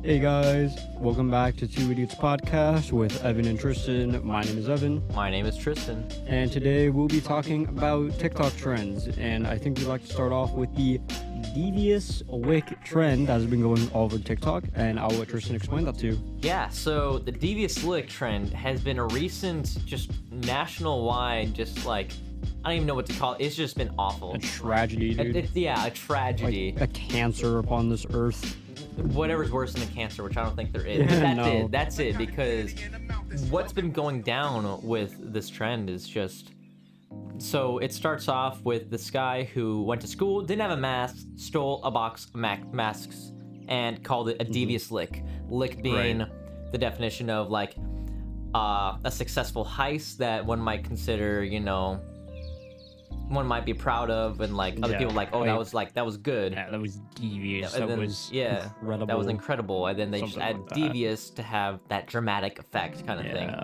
Hey guys, welcome back to Two Idiots Podcast with Evan and Tristan. My name is Evan. My name is Tristan. And today we'll be talking about TikTok trends. And I think we'd like to start off with the devious lick trend that has been going all over TikTok. And I'll let Tristan explain that to you. Yeah, so the devious lick trend has been a recent, just national-wide, I don't even know what to call it. It's just been awful. A tragedy, dude. A tragedy. Like a cancer upon this earth. Whatever's worse than a cancer, which I don't think there is. Yeah, That's it, because what's been going down with this trend is just... So it starts off with this guy who went to school, didn't have a mask, stole a box of masks, and called it a devious lick. Lick being the definition of, a successful heist that one might consider, one might be proud of, and other people that was good. Yeah, that was devious. That was incredible. That was incredible. And then they just add devious to have that dramatic effect kind of thing.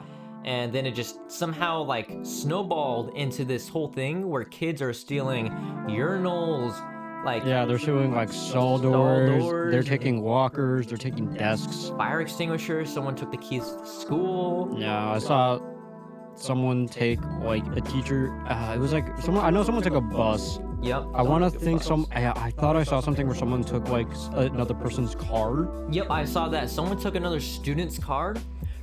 And then it just somehow snowballed into this whole thing where kids are stealing urinals. They're stealing stall doors. They're taking lockers. They're taking desks. Fire extinguishers. Someone took the keys to the school. Yeah, I saw someone take a teacher. It was someone. I know someone took a bus. Yep. I want to think I thought I saw something where someone took another person's car. Yep, I saw that. Someone took another student's car.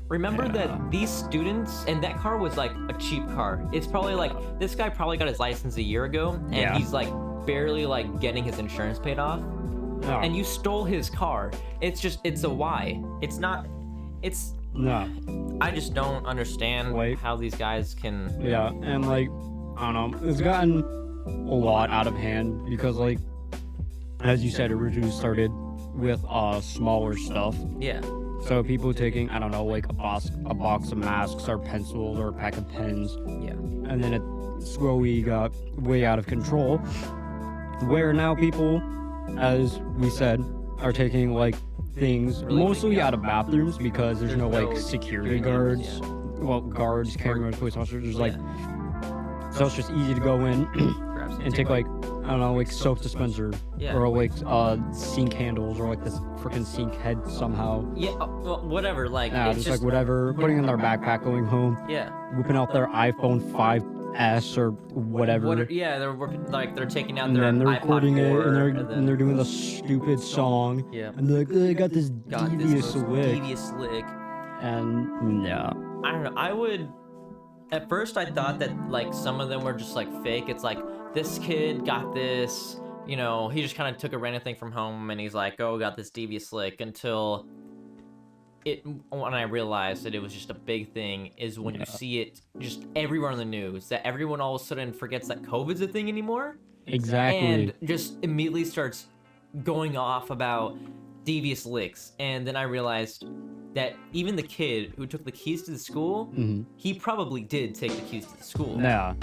Remember that these students, and that car was a cheap car. It's probably this guy probably got his license a year ago, and he's barely getting his insurance paid off. Oh. And you stole his car. It's a why. It's not. It's. No. I just don't understand how these guys can... Yeah, and I don't know, it's gotten a lot out of hand because as you said, it originally started with smaller stuff. Yeah. So people taking, I don't know, a box of masks or pencils or a pack of pens. Yeah. And then it slowly got way out of control, where now people, as we said, are taking things mostly out of bathrooms because there's no security guards. Yeah. Well, guards, cameras, police officers. So it's just easy to go in and take I don't know, soap dispenser or sink handles or this freaking sink head somehow. Yeah, well, whatever. It's just whatever. Putting it in their backpack, going home. Yeah. Whipping out their iPhone 5S or whatever. They're taking out and their then they're iPod recording it, 4, and they're doing the stupid song. Yeah. And they're I got this devious lick. Devious lick. And yeah. I don't know. At first I thought that some of them were just fake. It's this kid got this, he just kind of took a random thing from home and he's got this devious lick, until when I realized that it was just a big thing is when you see it just everywhere on the news, that everyone all of a sudden forgets that COVID's a thing anymore. Exactly. And just immediately starts going off about devious licks. And then I realized that even the kid who took the keys to the school, he probably did take the keys to the school. Yeah,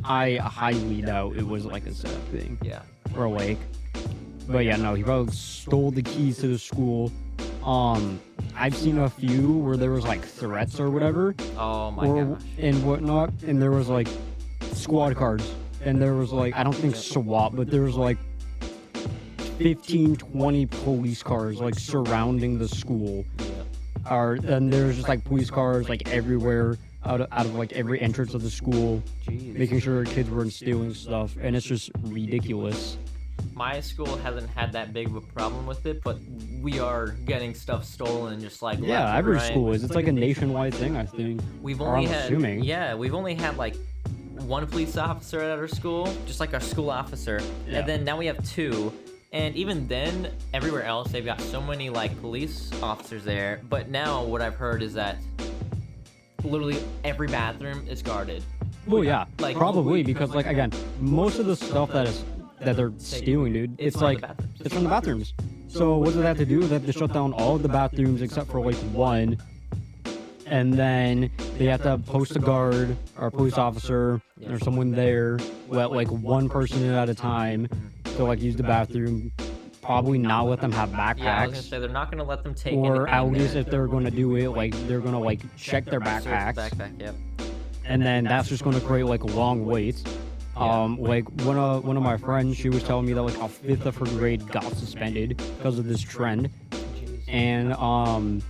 I highly doubt it was a setup thing. Yeah. Or but yeah, no, he probably stole the keys to the school. I've seen a few where there was threats or whatever. Oh my gosh. And whatnot, and there was squad cars, and there was I don't think SWAT, but there was 15, 20 police cars surrounding the school. And there's just police cars everywhere out of every entrance of the school. Jeez. Making sure kids weren't stealing stuff, and it's just ridiculous. My school hasn't had that big of a problem with it, but we are getting stuff stolen just yeah, every school is. It's a nationwide thing, I think. We've only had one police officer at our school, just our school officer, and then now we have 2. And even then, everywhere else, they've got so many police officers there. But now what I've heard is that literally every bathroom is guarded. Well, yeah, probably because again, most of the stuff that they're stealing, dude, it's from the bathrooms. So what do they have to do? They have to shut down all of the bathrooms except for one, and then they have to post a guard or a police officer or someone there, one person at a time. So use the bathroom, probably not let them have backpacks. Yeah, I was gonna say they're not gonna let them take or anything. Or at least if they're gonna do it, they're gonna check their backpacks. Backpack, yep. And then that's just gonna create long waits. One of my friends, she was telling me that a fifth of her grade got suspended because of this trend. Jeez. and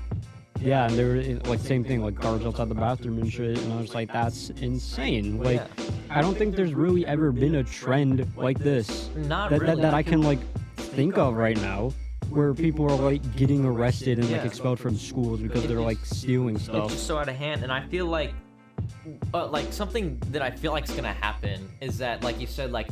yeah, and they were like same thing, like guards outside the bathroom and shit, and I was like, that's insane. Like, Yeah. I don't think there's really ever been a trend like this Not that, really. that I can like think of right now, where people are like getting arrested and like Yeah. expelled from schools because they're like stealing It's stuff. just so out of hand, and I feel like something that I feel like is gonna happen is that, like you said, like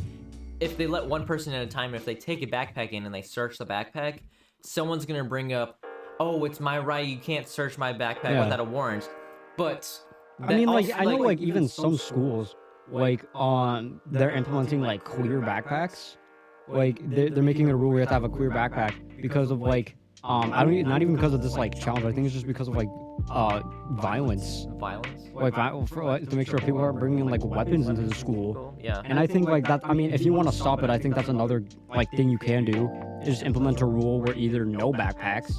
if they let one person at a time, if they take a backpack in and they search the backpack, someone's gonna bring up, "Oh, it's my right. You can't search my backpack Yeah. without a warrant." But I mean, like, also, I know, like, even some schools, like, they're implementing, like, clear backpacks. Like, they're making it a rule you have to have a clear backpack because of, like, I don't, not even because of this, like, challenge. I think it's just because of, like, violence. violence. Like, to make sure people aren't bringing, like, weapons into the school. Yeah. And I think, like, that, I mean, if you want to stop it, I think that's another, like, thing you can do, is just implement a rule where either no backpacks,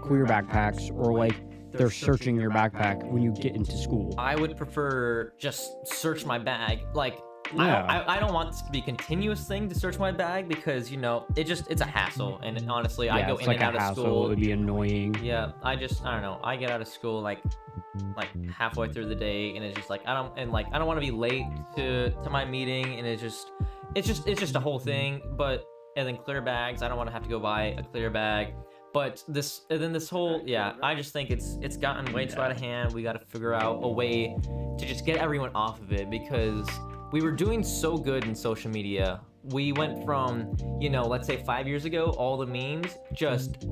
clear backpacks, or, like, they're searching your backpack when you get into school. I would prefer just search my bag. Like, Yeah. I don't want this to be a continuous thing to search my bag because, you know, it's a hassle. And honestly, I Yeah, go it's in like and out a of hassle. It school. would be annoying. Yeah, I don't know. I get out of school like halfway through the day, and it's just like I don't want to be late to my meeting, and it's just a whole thing. But and then clear bags, I don't want to have to go buy a clear bag. But this whole, yeah, I just think it's gotten way too out of hand. We got to figure out a way to just get everyone off of it because we were doing so good in social media. We went from, you know, let's say 5 years ago, all the memes just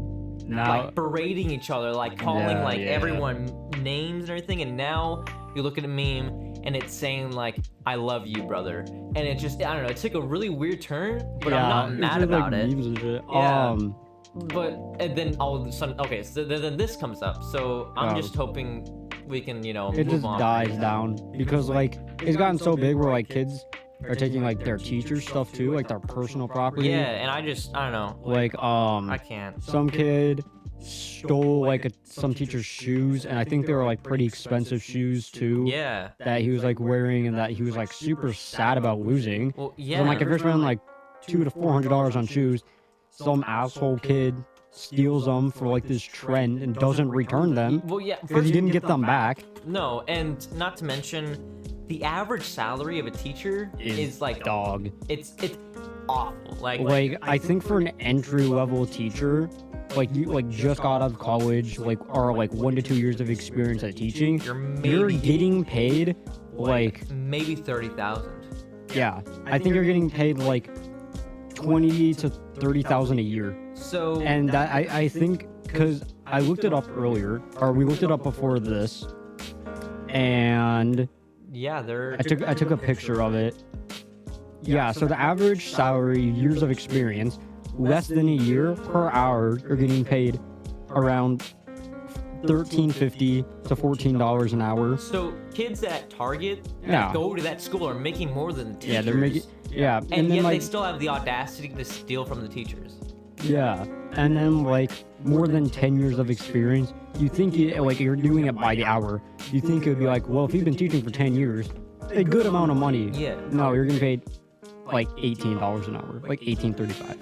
Now, like berating each other, like calling Yeah, like yeah. everyone names and everything, and now you look at a meme and it's saying like "I love you, brother," and it just, I don't know, it took a really weird turn, but I'm not it's mad just, like, about it. memes and shit. Yeah. But and then all of a sudden, okay, so then this comes up, so I'm Oh. just hoping we can, you know, It move just on. dies down because like it's gotten so big where like kids are taking like their teachers' stuff too, like their personal property. Yeah, and I don't know, Like I can't. some kid stole like some teacher's shoes, and I think they were like pretty expensive shoes too. Yeah. That he was like wearing, and that he was like super sad about losing. Well, 'Cause yeah. I'm like, if you're spending like $200 to $400 on shoes, some asshole kid steals them for like this trend and doesn't return them Well, yeah. because he didn't get them back. No, and not to mention, the average salary of a teacher is like Dog. it's awful. Like I think for an entry level teacher, like you like just got out of college, like or like 1 to 2 years of experience at teaching, you're getting paid like maybe 30,000. yeah. I think you're getting paid like 20 to 30,000 a year. So And that I think because I looked it up earlier, or we looked it up before this, and yeah, they're I took a picture of it. Yeah, so the average salary, years of experience, less than a year per hour, are getting paid around $13.50 to $14 an hour. so kids at Target that Yeah. go to that school are making more than the teachers. Yeah, they're making yeah, and then yet like they still have the audacity to steal from the teachers. yeah, and then like more than 10 years of experience. You think like you're doing it by the hour. You think it would be like, well, if you've been teaching for 10 years, a good amount of money. Yeah. No, you're getting paid like $18 an hour, like $18.35.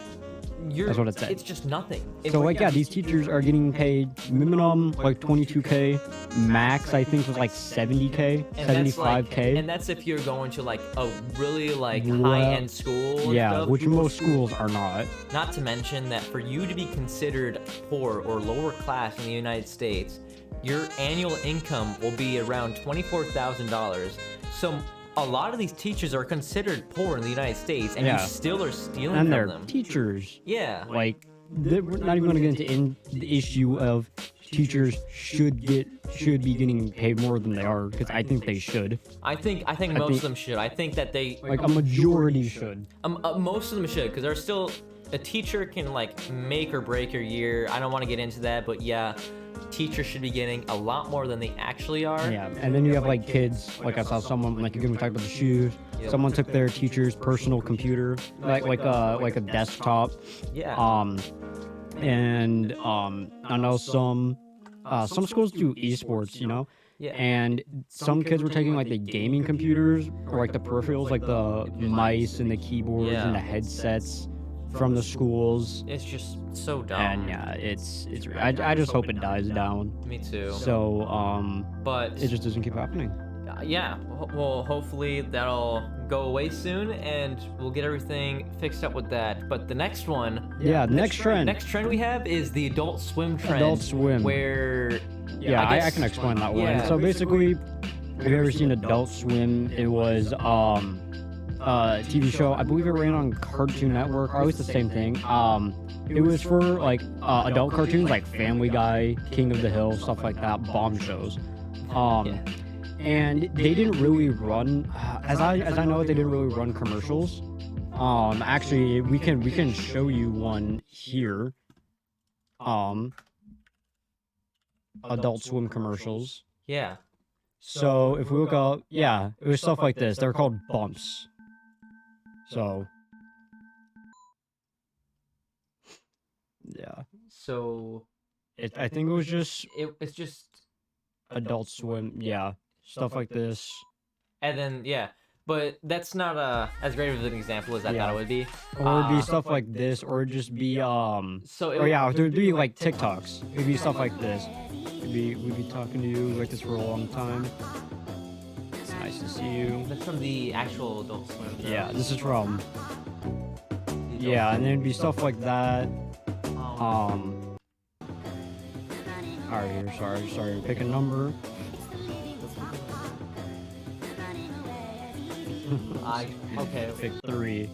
That's what it said. It's just nothing. It's So like yeah, these teachers are getting paid minimum like 22K, max I think was like 70K, and that's, like, 75K. and that's if you're going to like a really like Well, high-end school. and Yeah, stuff. which most schools are not. Not to mention that for you to be considered poor or lower class in the United States, your annual income will be around $24,000. So a lot of these teachers are considered poor in the United States, and Yeah. you still are stealing And from they're them. teachers. Yeah. Like we're not even going to get into the issue of teachers should be getting paid more than they are, because I think they should. I think most think- of them should. I think that they Like a majority should. most of them should, because there's still a teacher can like make or break your year. I don't want to get into that, but yeah, teachers should be getting a lot more than they actually are. Yeah, and then you have like kids. Like I saw someone, like again we talked about the shoes. Yep. Someone took their teacher's personal computer, like a desktop. Yeah. And I know some schools do esports, you know. Yeah. And some kids were taking like the gaming computers or like the peripherals, like the mice and the keyboards Yeah. and the headsets from the schools. It's just so dumb. And yeah, it's I just hope it dies down. Me too. So but it just doesn't keep happening. Yeah, well, hopefully that'll go away soon, and we'll get everything fixed up with that. But the next one, Yeah, next trend. next trend we have is the Adult Swim trend. Adult Swim. Where Yeah, I guess- can explain that one. yeah. So basically, have you ever seen Adult Swim? It was a TV show. I believe it ran on Cartoon Network, or at least the same thing. It was for like adult cartoons like Family Guy, King of the Hill, stuff like that, bomb shows. And they didn't really run, as I know it, they didn't really run commercials. Actually, we can show you one here. Adult Swim commercials. Yeah. So if we look up, yeah, it was stuff like this. They're called bumps. So yeah, So I think it was just it's just, Adult Swim. Yeah, stuff like this. and then yeah, but that's not as great of an example as I thought it would be. Or it'd be stuff like this, or it'd just be So it or yeah, it would be like TikToks. It'd be stuff like this. We'd be talking to you like this for a long time. It's nice to see you. That's from the actual Adult Swim. though. Yeah, this is from. The Adult Yeah, and then it'd be stuff like that. Swim. Alright, here, sorry, pick a number. Okay. Pick 3.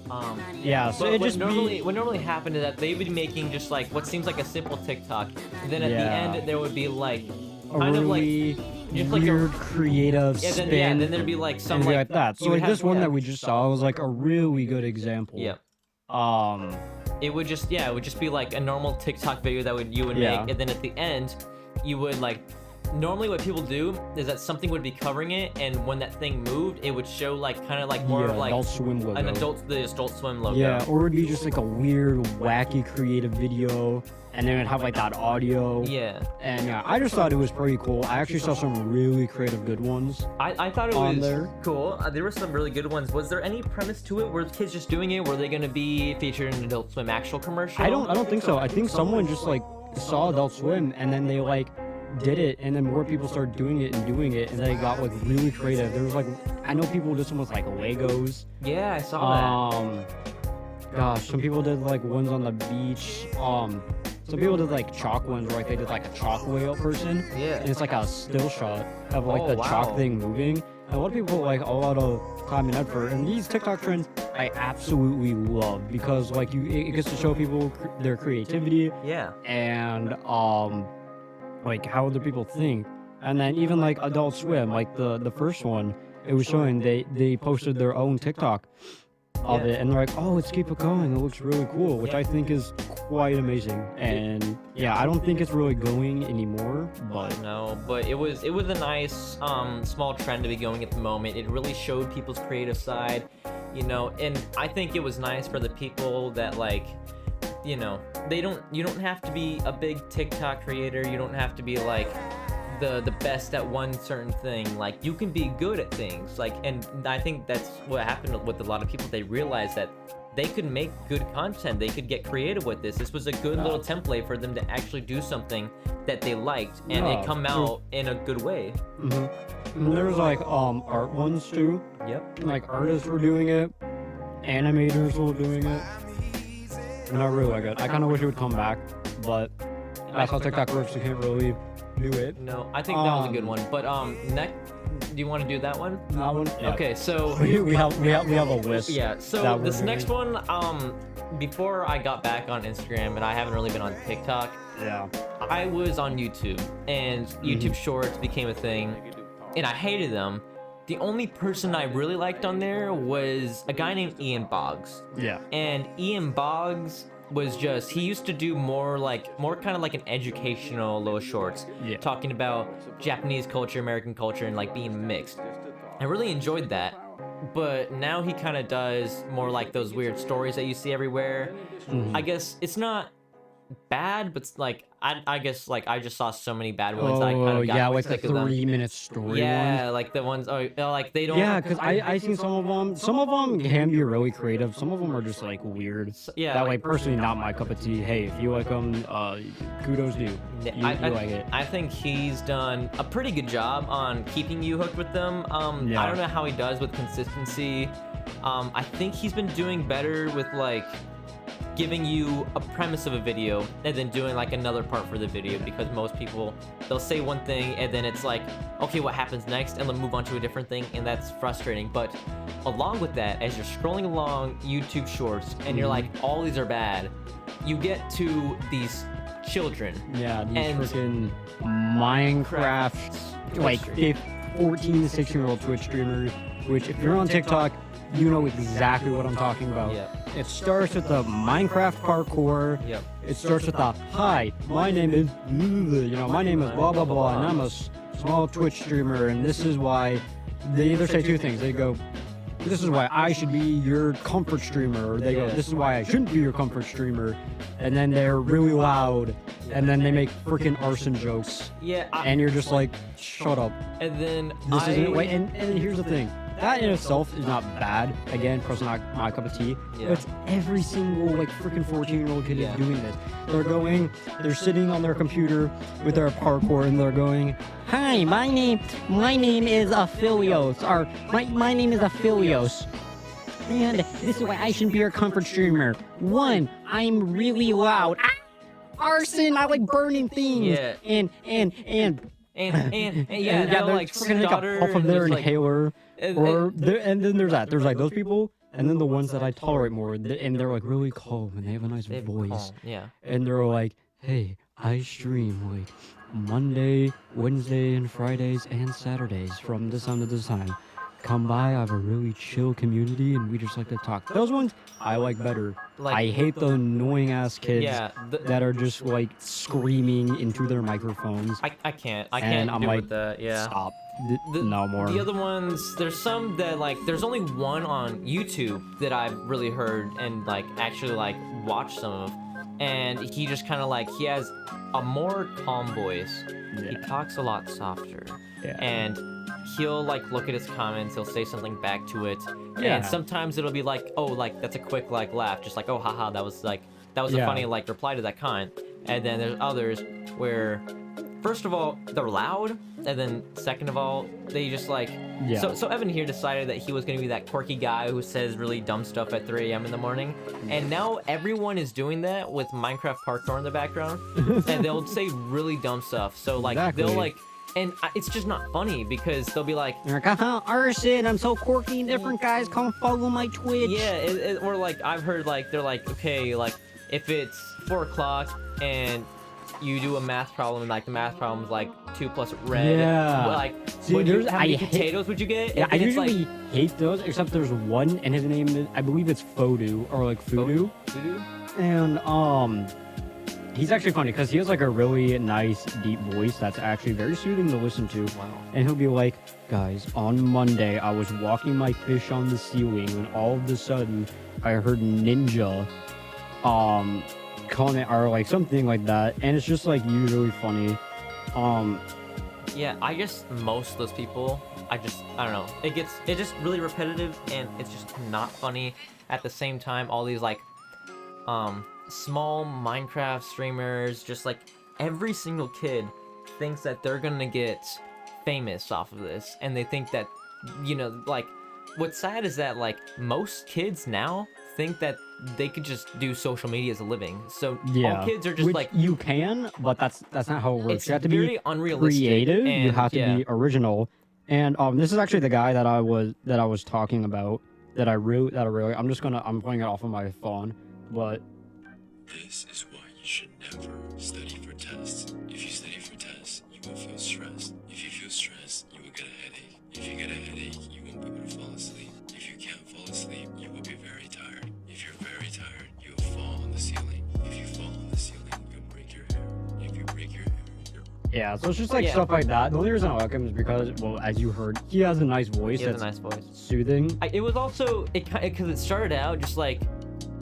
Yeah, so but it what just what normally happened is that they would be making just like what seems like a simple TikTok, and then at the Yeah. end there would be like a kind of like really just like a- weird, creative yeah, spin. then there'd be like some and like, that. So you would like this have- one yeah. that we just saw was like a really good example. Yeah. It would just be like a normal TikTok video that you would Yeah. make, and then at the end, you would like. Normally, what people do is that something would be covering it, and when that thing moved, it would show like kind of like more of like Adult Swim logo. the Adult Swim logo. Yeah, or it'd be just like a weird, wacky, creative video, and then it'd have like that audio. Yeah. And yeah, I just thought it was pretty cool. I actually saw some really creative, good ones. I thought it on was there. cool. There were some really good ones. Was there any premise to it? Were the kids just doing it? Were they going to be featured in an Adult Swim actual commercial? I don't think so. I think someone just like saw Adult Swim and then they like did it, and then more people started doing it, and then it got like really creative. There was like, I know people did some with like Legos. Yeah, I saw that. Gosh, some people did like ones on the beach. Some people did like chalk ones where like they did like a chalk whale person. Yeah. And it's like a still shot of like Oh, the wow. chalk thing moving. And a lot of people put like a lot of time and effort. And these TikTok trends I absolutely love because like it gets to show people their creativity Yeah. and like how other people think. And then even like Adult Swim, like the first one, it was showing they posted their own TikTok of Yeah. it, and they're like, oh, let's keep it going. It looks really cool, which I think is quite amazing. And yeah, I don't think it's really going anymore, but No, but it was a nice small trend to be going at the moment. It really showed people's creative side, and I think it was nice for the people that like, you don't have to be a big TikTok creator. You don't have to be like the best at one certain thing. Like you can be good at things. Like, and I think that's what happened with a lot of people. They realized that they could make good content. They could get creative with this. This was a good little template for them to actually do something that they liked, and it come out in a good way. And there's like art ones too. Yep. Like artists were doing it, animators were doing it. And I really like it. I kind of wish it would come back, but that's how TikTok works. You can't really do it. No, I think that was a good one. But next, do you want to do that one? That one. Yeah. Okay, so We have a list. yeah. that So we're this doing. next one, before I got back on Instagram, and I haven't really been on TikTok. Yeah. I was on YouTube, and YouTube Shorts became a thing, and I hated them. The only person I really liked on there was a guy named Ian Boggs. Yeah. And Ian Boggs was he used to do more kind of like an educational little shorts, Yeah. talking about Japanese culture, American culture, and like being mixed. I really enjoyed that. But now he kind of does more like those weird stories that you see everywhere. I guess it's not bad, but it's like I guess like I just saw so many bad ones. I kind Oh of got yeah, like the sick of them. 3-minute story ones. Yeah, like the ones, like they don't. Yeah, because I seen some of them. Some of them can be really creative. Some of them are just like weird. Yeah, That like, like personally not my cup of tea. Hey, if you like them, kudos to you. You like it. I think he's done a pretty good job on keeping you hooked with them. Yeah. I don't know how he does with consistency. I think he's been doing better with like giving you a premise of a video and then doing like another part for the video, because most people, they'll say one thing and then it's like, okay, what happens next, and they'll move on to a different thing, and that's frustrating. But along with that, as you're scrolling along YouTube shorts and you're like, all these are bad, you get to these children. Yeah, these and freaking Minecraft, like 14 to 16-year-old Twitch streamers, which if you're on TikTok, you know exactly what I'm talking about. Yep. It starts with the Minecraft parkour. Yep. It starts with the, hi, my name is, my name is blah, blah, blah, and I'm a small Twitch streamer, and this is why. They either say two things. They go, this is why I should be your comfort streamer, or they go, this is why I shouldn't be your comfort streamer, and then they're really loud, and then they make freaking arson jokes. Yeah. And you're just like, shut up. And then This isn't, wait, and here's the thing. That in itself is not bad. Again, personally, not my cup of tea. Yeah. But it's every single like freaking 14-year-old kid Yeah. is doing this. They're sitting on their computer with their parkour, and they're going, "Hi, my name is Aphilios, or my name is Aphilios, and this is why I shouldn't be your comfort streamer. One, I'm really loud. Ah! Arson, I like burning things. Yeah. And yeah, they'll they're like freaking like stutter a puff of and their just, like, inhaler. and- Or and then there's that. There's like those people, and then the ones that I tolerate more, and they're like really calm and they have a nice they're voice, calm, yeah. and they're like, "Hey, I stream like Monday, Wednesday, and Fridays and Saturdays from this time to this time. Come by. I have a really chill community, and we just like to talk." Those ones I like better. Like, I hate the annoying ass kids yeah, that are just like screaming into their microphones. I can't And I'm do like, with that. Yeah. Stop. No more. The other ones, there's some that like, there's only one on YouTube that I've really heard and like actually like watched some of, and he just kind of like, he has a more calm voice. He Yeah. talks a lot softer, Yeah. and he'll like look at his comments, he'll say something back to it, Yeah. and sometimes it'll be like, oh, like that's a quick like laugh, just like, oh haha, that was a Yeah. funny like reply to that comment. And then there's others where, first of all, they're loud, and then second of all, they just like, Yeah. so Evan here decided that he was gonna be that quirky guy who says really dumb stuff at 3 a.m. in the morning, and now everyone is doing that with Minecraft parkour in the background, and they'll say really dumb stuff. So like Exactly. they'll like, and it's just not funny because they'll be like, You're like, Arson, I'm so quirky, different guys come follow my Twitch. yeah, or like I've heard like they're like, okay, like if it's 4 o'clock and you do a math problem, and like the math problem is like 2 plus red. Yeah. Like, See, how many I hate- potatoes would you get? Yeah, And I then it's usually like, hate those, except there's one, and his name is, I believe it's Fodu, or like Fudu. Voodoo? And, he's actually funny, because he has like a really nice, deep voice that's actually very soothing to listen to. Wow. And he'll be like, guys, on Monday, I was walking my fish on the ceiling, and all of a sudden, I heard Ninja, comment, or like something like that, and it's just like usually funny. Yeah, I guess most of those people, I don't know. It's just really repetitive, and it's just not funny. At the same time, all these like, small Minecraft streamers, just like every single kid thinks that they're gonna get famous off of this, and they think that, like, what's sad is that like most kids now think that they could just do social media as a living. So Yeah, all kids are just which like, you can, but that's not how it works. it's You have to very be unrealistic. creative. You and, have to yeah. be original. And this is actually the guy that I was talking about. I'm playing it off of my phone, but This is why you should never study for tests. If you study for tests, you will feel stressed. If you feel stressed, you will get a headache. If you get a headache, you won't be able to fall asleep. If you can't fall asleep, you will be very tired. If you're very tired, you will fall on the ceiling. If you fall on the ceiling, you'll break your hair. If you break your hair, you'll... yeah, so it's just like Yeah. stuff like that. The only reason I like him is because, well, as you heard, he has a nice voice He has a that's nice voice. soothing. It was also because it started out just like,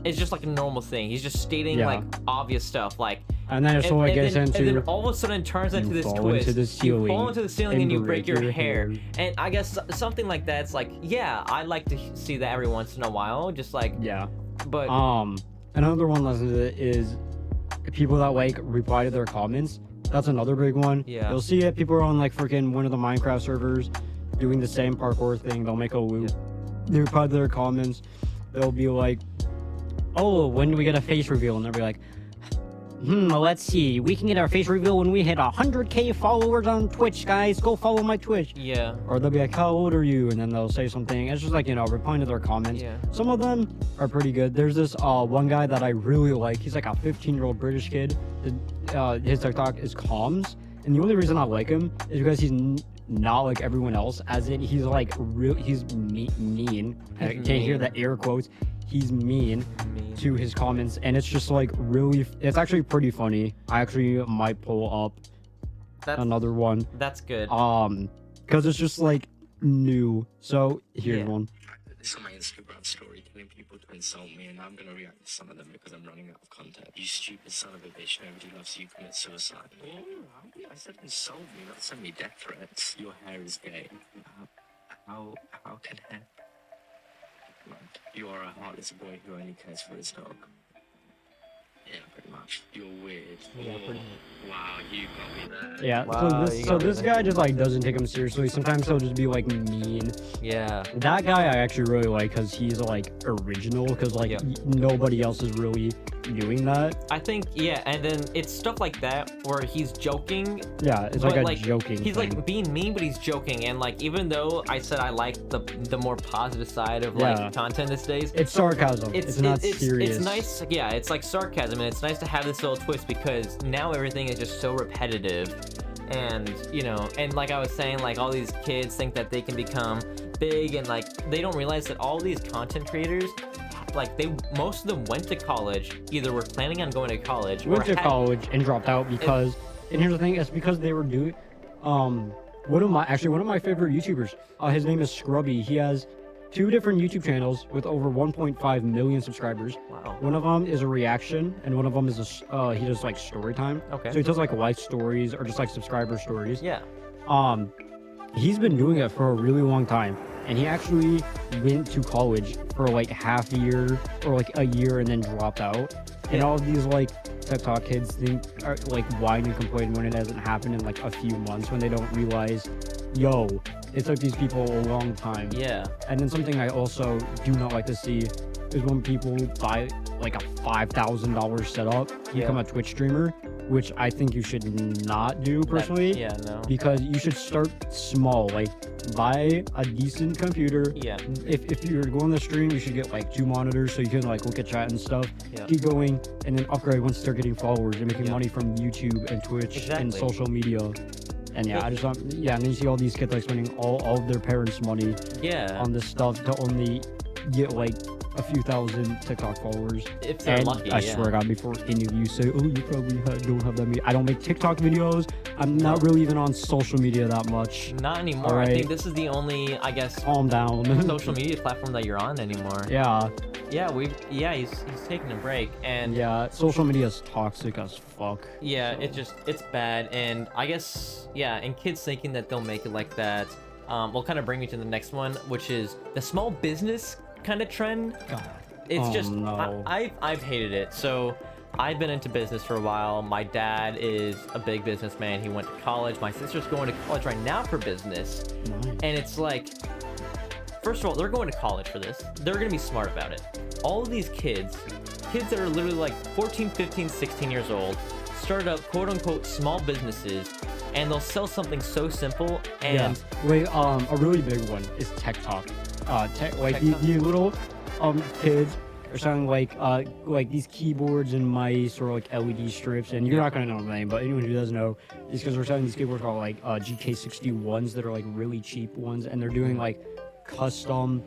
it's just like a normal thing. He's just stating Yeah. like obvious stuff, like, And then it slowly gets and then into all of a sudden it turns into this fall twist. into the You ceiling fall into the ceiling and you break your hair. hair. And I guess something like that's like, yeah, I like to see that every once in a while. Just like, yeah. but Another one lesson to it is people that like reply to their comments. That's another big one. Yeah. You'll see it. People are on like freaking one of the Minecraft servers doing the same parkour thing. They'll make a loop. Yeah. They reply to their comments. They'll be like, "Oh, when do we get a face reveal?" And they'll be like, let's see. We can get our face reveal when we hit 100K followers on Twitch, guys. Go follow my Twitch. yeah, Or they'll be like, how old are you? And then they'll say something. It's just like, replying to their comments. Yeah. Some of them are pretty good. There's this one guy that I really like. He's like a 15-year-old British kid. His TikTok is Comms. And the only reason I like him is because he's not like everyone else. As in, he's like he's mean. I can't hear the air quotes. He's mean to his comments, and it's just like really, it's actually pretty funny. I actually might pull up another one. That's good. Because it's just like new. So here's Yeah. one. This is my Instagram story telling people to insult me, and I'm gonna react to some of them because I'm running out of content. You stupid son of a bitch, nobody loves you, commit suicide. Oh, I said insult me, not send me death threats. Your hair is gay. How can hair? You are a heartless boy who only cares for his dog. Yeah, pretty much. You're weird. Yeah, pretty Wow, you got me there. Yeah. Wow, you so got this it. guy just like doesn't take him seriously. Sometimes he'll just be like mean. Yeah. That guy I actually really like because he's like original. Because like Yeah. nobody else is really doing that. I think, yeah, and then it's stuff like that where he's joking. Yeah, it's but, like a joking. He's thing. like being mean, but he's joking. And like, even though I said I like the more positive side of Yeah. like content these days, It's sarcasm. It's not serious. It's nice. Yeah, it's like sarcasm, and it's nice to have this little twist because now everything is just so repetitive. And and like I was saying, like all these kids think that they can become big, and like they don't realize that all these content creators, like most of them went to college, either were planning on going to college, Went or to had- college and dropped out because. And here's the thing: it's because they were doing. One of my favorite YouTubers. His name is Scrubby. He has 2 different YouTube channels with over 1.5 million subscribers. Wow. One of them is a reaction, and one of them is he does like story time. Okay. So he does like life stories or just like subscriber stories. Yeah. He's been doing it for a really long time, and he actually went to college for like half a year or like a year and then dropped out. And all of these like TikTok kids are like whine and complain when it hasn't happened in like a few months, when they don't realize, yo, it took these people a long time. Yeah. And then something I also do not like to see is when people buy like a $5,000 setup to become a Twitch streamer, which I think you should not do personally. Yeah. No. Because you should start small. Like, buy a decent computer. Yeah. If you're going to stream, you should get like 2 monitors so you can like look at chat and stuff. Yeah. Keep going, and then upgrade once you start getting followers and making Yeah. money from YouTube and Twitch and Exactly. social media. And yeah, I just want, and then you see all these kids like spending all of their parents' money Yeah. on this stuff to only get like a few thousand TikTok followers. If they're And lucky. I yeah. swear to God, before any of you say, oh, you probably don't have that many. I don't make TikTok videos. I'm not really even on social media that much. Not anymore. All I think right. this is the only, I guess, Calm down. social media platform that you're on anymore. Yeah, Yeah, he's taking a break, and yeah. Social media is toxic as fuck. yeah, So- it's bad, and I guess and kids thinking that they'll make it like that will kind of bring me to the next one, which is the small business kind of trend. God. It's Oh, just no. I've hated it. So I've been into business for a while. My dad is a big businessman. He went to college. My sister's going to college right now for business. Nice. And it's like, first of all, they're going to college for this. They're going to be smart about it. All of these kids that are literally like 14, 15, 16 years old, start up quote unquote small businesses, and they'll sell something so simple and Yeah. Wait, a really big one is TikTok. Like TikTok? these little kids are selling like these keyboards and mice or like LED strips, and you're not gonna know the name, but anyone who does know, is because we're selling these keyboards called like GK61s that are like really cheap ones, and they're doing like custom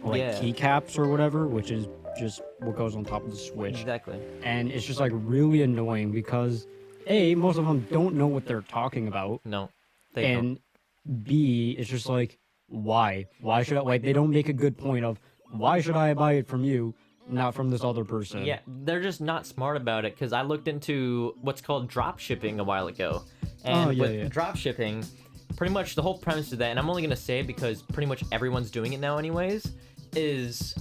like Yeah. keycaps or whatever, which is just what goes on top of the Switch. exactly. And it's just like really annoying because most of them don't know what they're talking about, No, they don't. and B, it's just like, why should I, like, they don't make a good point of why should I buy it from you not from this other person. Yeah, they're just not smart about it, because I looked into what's called drop shipping a while ago. And with drop shipping, pretty much the whole premise of that, and I'm only going to say it because pretty much everyone's doing it now anyways, is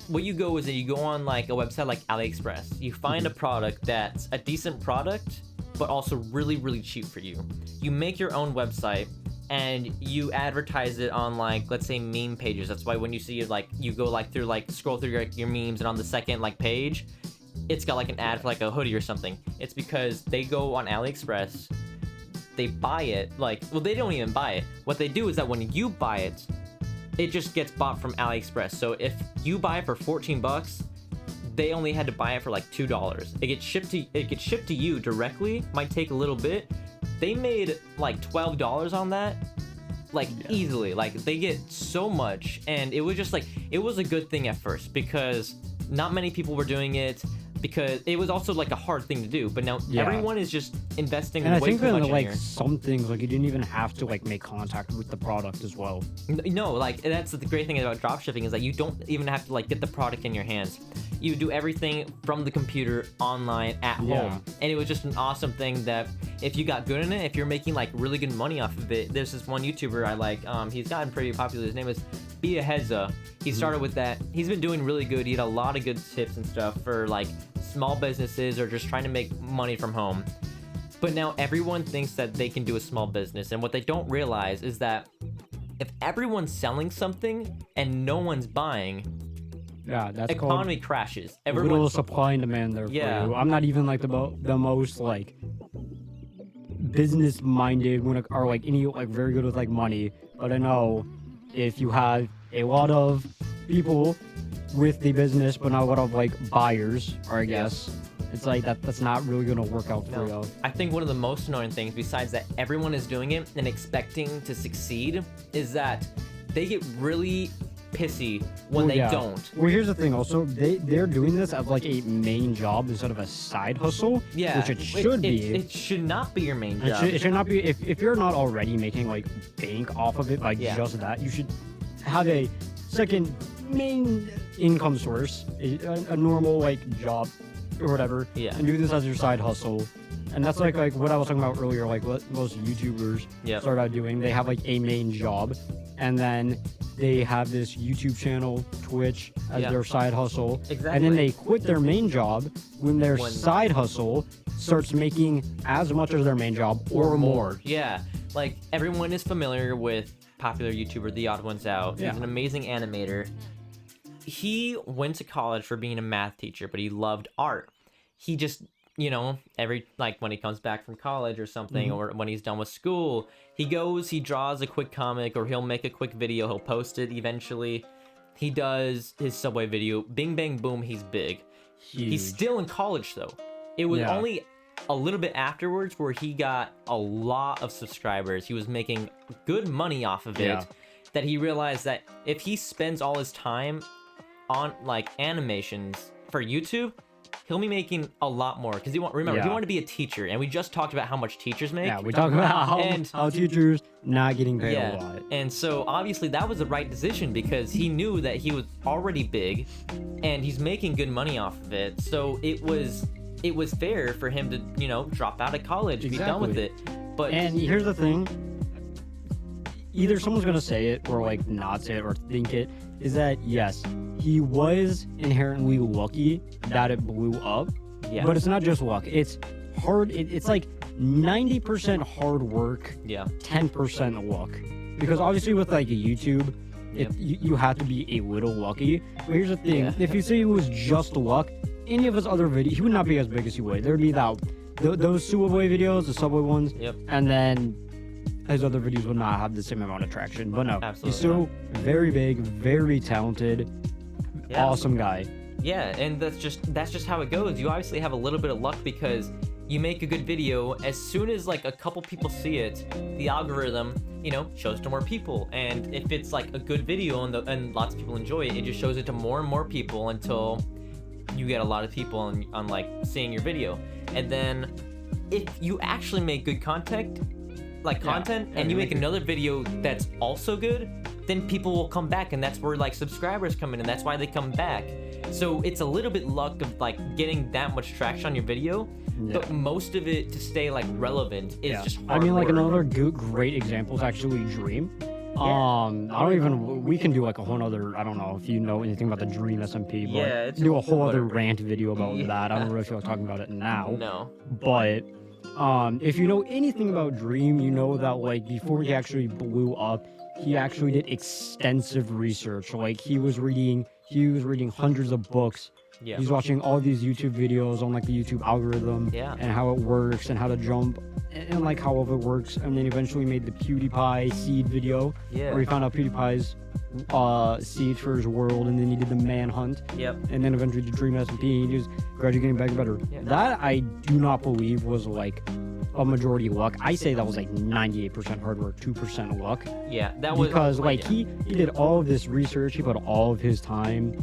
what you go is that you go on like a website like AliExpress. You find a product that's a decent product, but also really, really cheap for you. You make your own website, and you advertise it on, like, let's say meme pages. That's why when you see it, like, you go like through, like, scroll through your memes, and on the second like page, it's got like an ad for like a hoodie or something. It's because they go on AliExpress, they buy it, like, well, they don't even buy it. What they do is that when you buy it, it just gets bought from AliExpress. So if you buy it for 14 bucks, they only had to buy it for like $2. It gets shipped to you directly. Might take a little bit. They made like $12 on that, like easily. Like, they get so much, and it was just like, it was a good thing at first because not many people were doing it, because it was also like a hard thing to do. But now everyone is just investing and way I think too much in like here. some things, like, you didn't even have to like make contact with the product as well. No, like, that's the great thing about dropshipping, is that you don't even have to like get the product in your hands. You do everything from the computer, online, at home. And it was just an awesome thing that if you got good in it, if you're making like really good money off of it. There's this one YouTuber I like, he's gotten pretty popular. His name is Heza. He started with that. He's been doing really good. He had a lot of good tips and stuff for like small businesses or just trying to make money from home. But now everyone thinks that they can do a small business, and what they don't realize is that if everyone's selling something and no one's buying, that's economy called crashes. a little supply and demand there for you. I'm not even like the most like business minded or like any like very good with like money, but I know if you have a lot of people with the business but not a lot of like buyers, or I guess it's like that's not really gonna work out for you. I think one of the most annoying things, besides that everyone is doing it and expecting to succeed, is that they get really pissy when they don't. Well, here's the thing also, they're doing this as like a main job instead of a side hustle, which it should be. It should not be your main job. It should not be. If you're not already making like bank off of it by just that, you should have a second main income source, a normal like job or whatever, and do this as your side hustle. And that's like what I was talking about earlier, like what most YouTubers start out doing. They have like a main job, and then they have this YouTube channel, Twitch, as their side hustle. And then they quit their main job when their side hustle starts making as much as their main job or more. Yeah, like everyone is familiar with popular YouTuber The Odd Ones Out. He's an amazing animator. He went to college for being a math teacher, but he loved art. He just, every, like, when he comes back from college or something, or when he's done with school, he goes, he draws a quick comic, or he'll make a quick video, he'll post it eventually. He does his Subway video, bing bang boom, he's big. Huge. He's still in college though. It was only a little bit afterwards where he got a lot of subscribers. He was making good money off of it, that he realized that if he spends all his time on like animations for YouTube, he'll be making a lot more, because he wanted to be a teacher, and we just talked about how much teachers make. Yeah, we talked about how teachers not getting paid a lot. And so obviously that was the right decision, because he knew that he was already big and he's making good money off of it. So it was fair for him to, drop out of college and be done with it. And here's the thing, either someone's gonna say it or like not say it or think it, is that yes, he was inherently lucky that it blew up, but it's not just luck, it's hard. It's like 90% hard work, 10% luck, because obviously with like a YouTube, you have to be a little lucky. But here's the thing, if you say it was just luck, any of his other videos, he would not be as big as he would. There'd be those Subway videos, the Subway ones, and then his other videos would not have the same amount of traction. But no, he's still very big, very talented, awesome guy. Yeah, and that's just how it goes. You obviously have a little bit of luck, because you make a good video, as soon as like a couple people see it, the algorithm, shows to more people. And if it's like a good video and lots of people enjoy it, it just shows it to more and more people until you get a lot of people on like seeing your video. And then if you actually make good content, and you make another video that's also good, then people will come back, and that's where like subscribers come in, and that's why they come back. So it's a little bit luck of like getting that much traction on your video, but most of it to stay like relevant is just hard I mean, like work. another great example is actually Dream. We can do like a whole other, I don't know if you know anything about the Dream SMP, but Yeah, it's do a whole other whatever. rant video about Yeah. that. I don't really feel like talking about it now. No. But if you know anything about Dream, you know that like before he actually blew up, he actually did extensive research. Like he was reading hundreds of books. Yeah. He's watching all these YouTube videos on like the YouTube algorithm Yeah. and how it works and how to jump and like how all of it works. And then eventually made the PewDiePie seed video Yeah. where he found out PewDiePie's seed for his world, and then he did the manhunt. Yep. And then eventually the Dream SMP, and he was gradually getting better and better. Yeah. That I do not believe was like a majority luck. I say that was like 98% hard work, 2% luck. Yeah. That was Because like yeah. he did all of this research, he put all of his time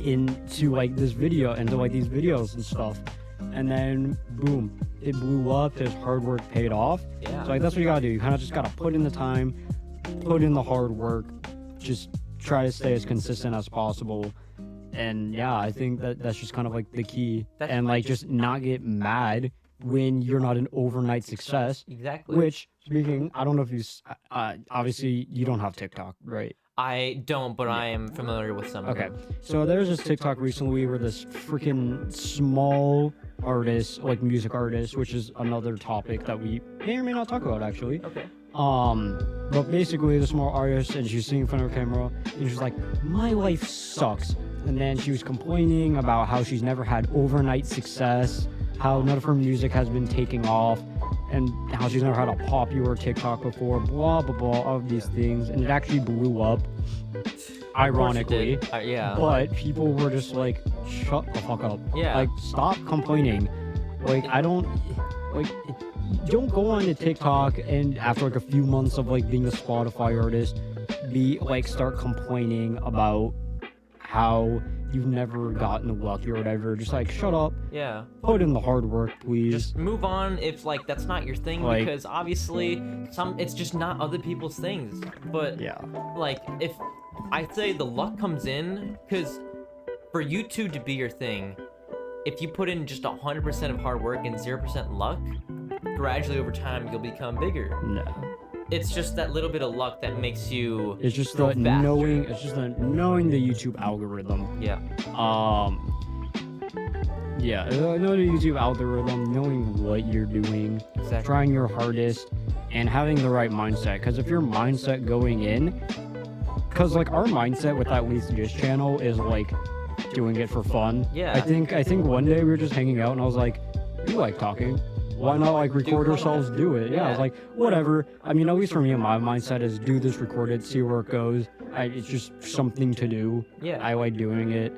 into like this video, into like these videos and stuff. And then boom, it blew up, his hard work paid off. Yeah. So like that's what you gotta do. You kinda just gotta put in the time, put in the hard work, just try to stay as consistent as possible. And yeah, I think that's just kind of like the key. And like just not get mad when you're not an overnight success. Exactly. Which, speaking, I don't know if you, obviously you don't have TikTok, right? I don't, but I am familiar with some of Okay, them. so there's this TikTok recently where this freaking small artist, like music artist, which is another topic that we may or may not talk about actually. Okay. But basically the small artist, and she's singing in front of a camera, and she's like, my life sucks. And then she was complaining about how she's never had overnight success, how none of her music has been taking off, and how she's never had a popular TikTok before, blah, blah, blah, all of these things. And it actually blew up, ironically. Yeah. But people were just like, shut the fuck up. Yeah. Like, stop complaining. Like, don't go on to TikTok and after like a few months of like being a Spotify artist, start complaining about how you've never gotten lucky or whatever. Just like, shut up. Yeah. Put in the hard work, please. Just move on if like that's not your thing, Like- because obviously it's just not other people's things. But yeah. like if I say the luck comes in, because for YouTube to be your thing, if you put in just 100% of hard work and 0% luck, gradually over time you'll become bigger. No. It's just that little bit of luck that makes you It's just go the faster. knowing. It's just the knowing the YouTube algorithm. Yeah. Yeah, knowing the YouTube algorithm, knowing what you're doing, Exactly. trying your hardest, and having the right mindset. Because if your mindset going in, because like our mindset with that Least Just channel is like doing it for fun. Yeah. I think one day we were just hanging out and I was like, you like talking. Why not like record ourselves do it? Yeah, I was like, whatever. I mean, at least for me, my mindset is do this, record it, see where it goes. It's just something to do. Yeah. I like doing it.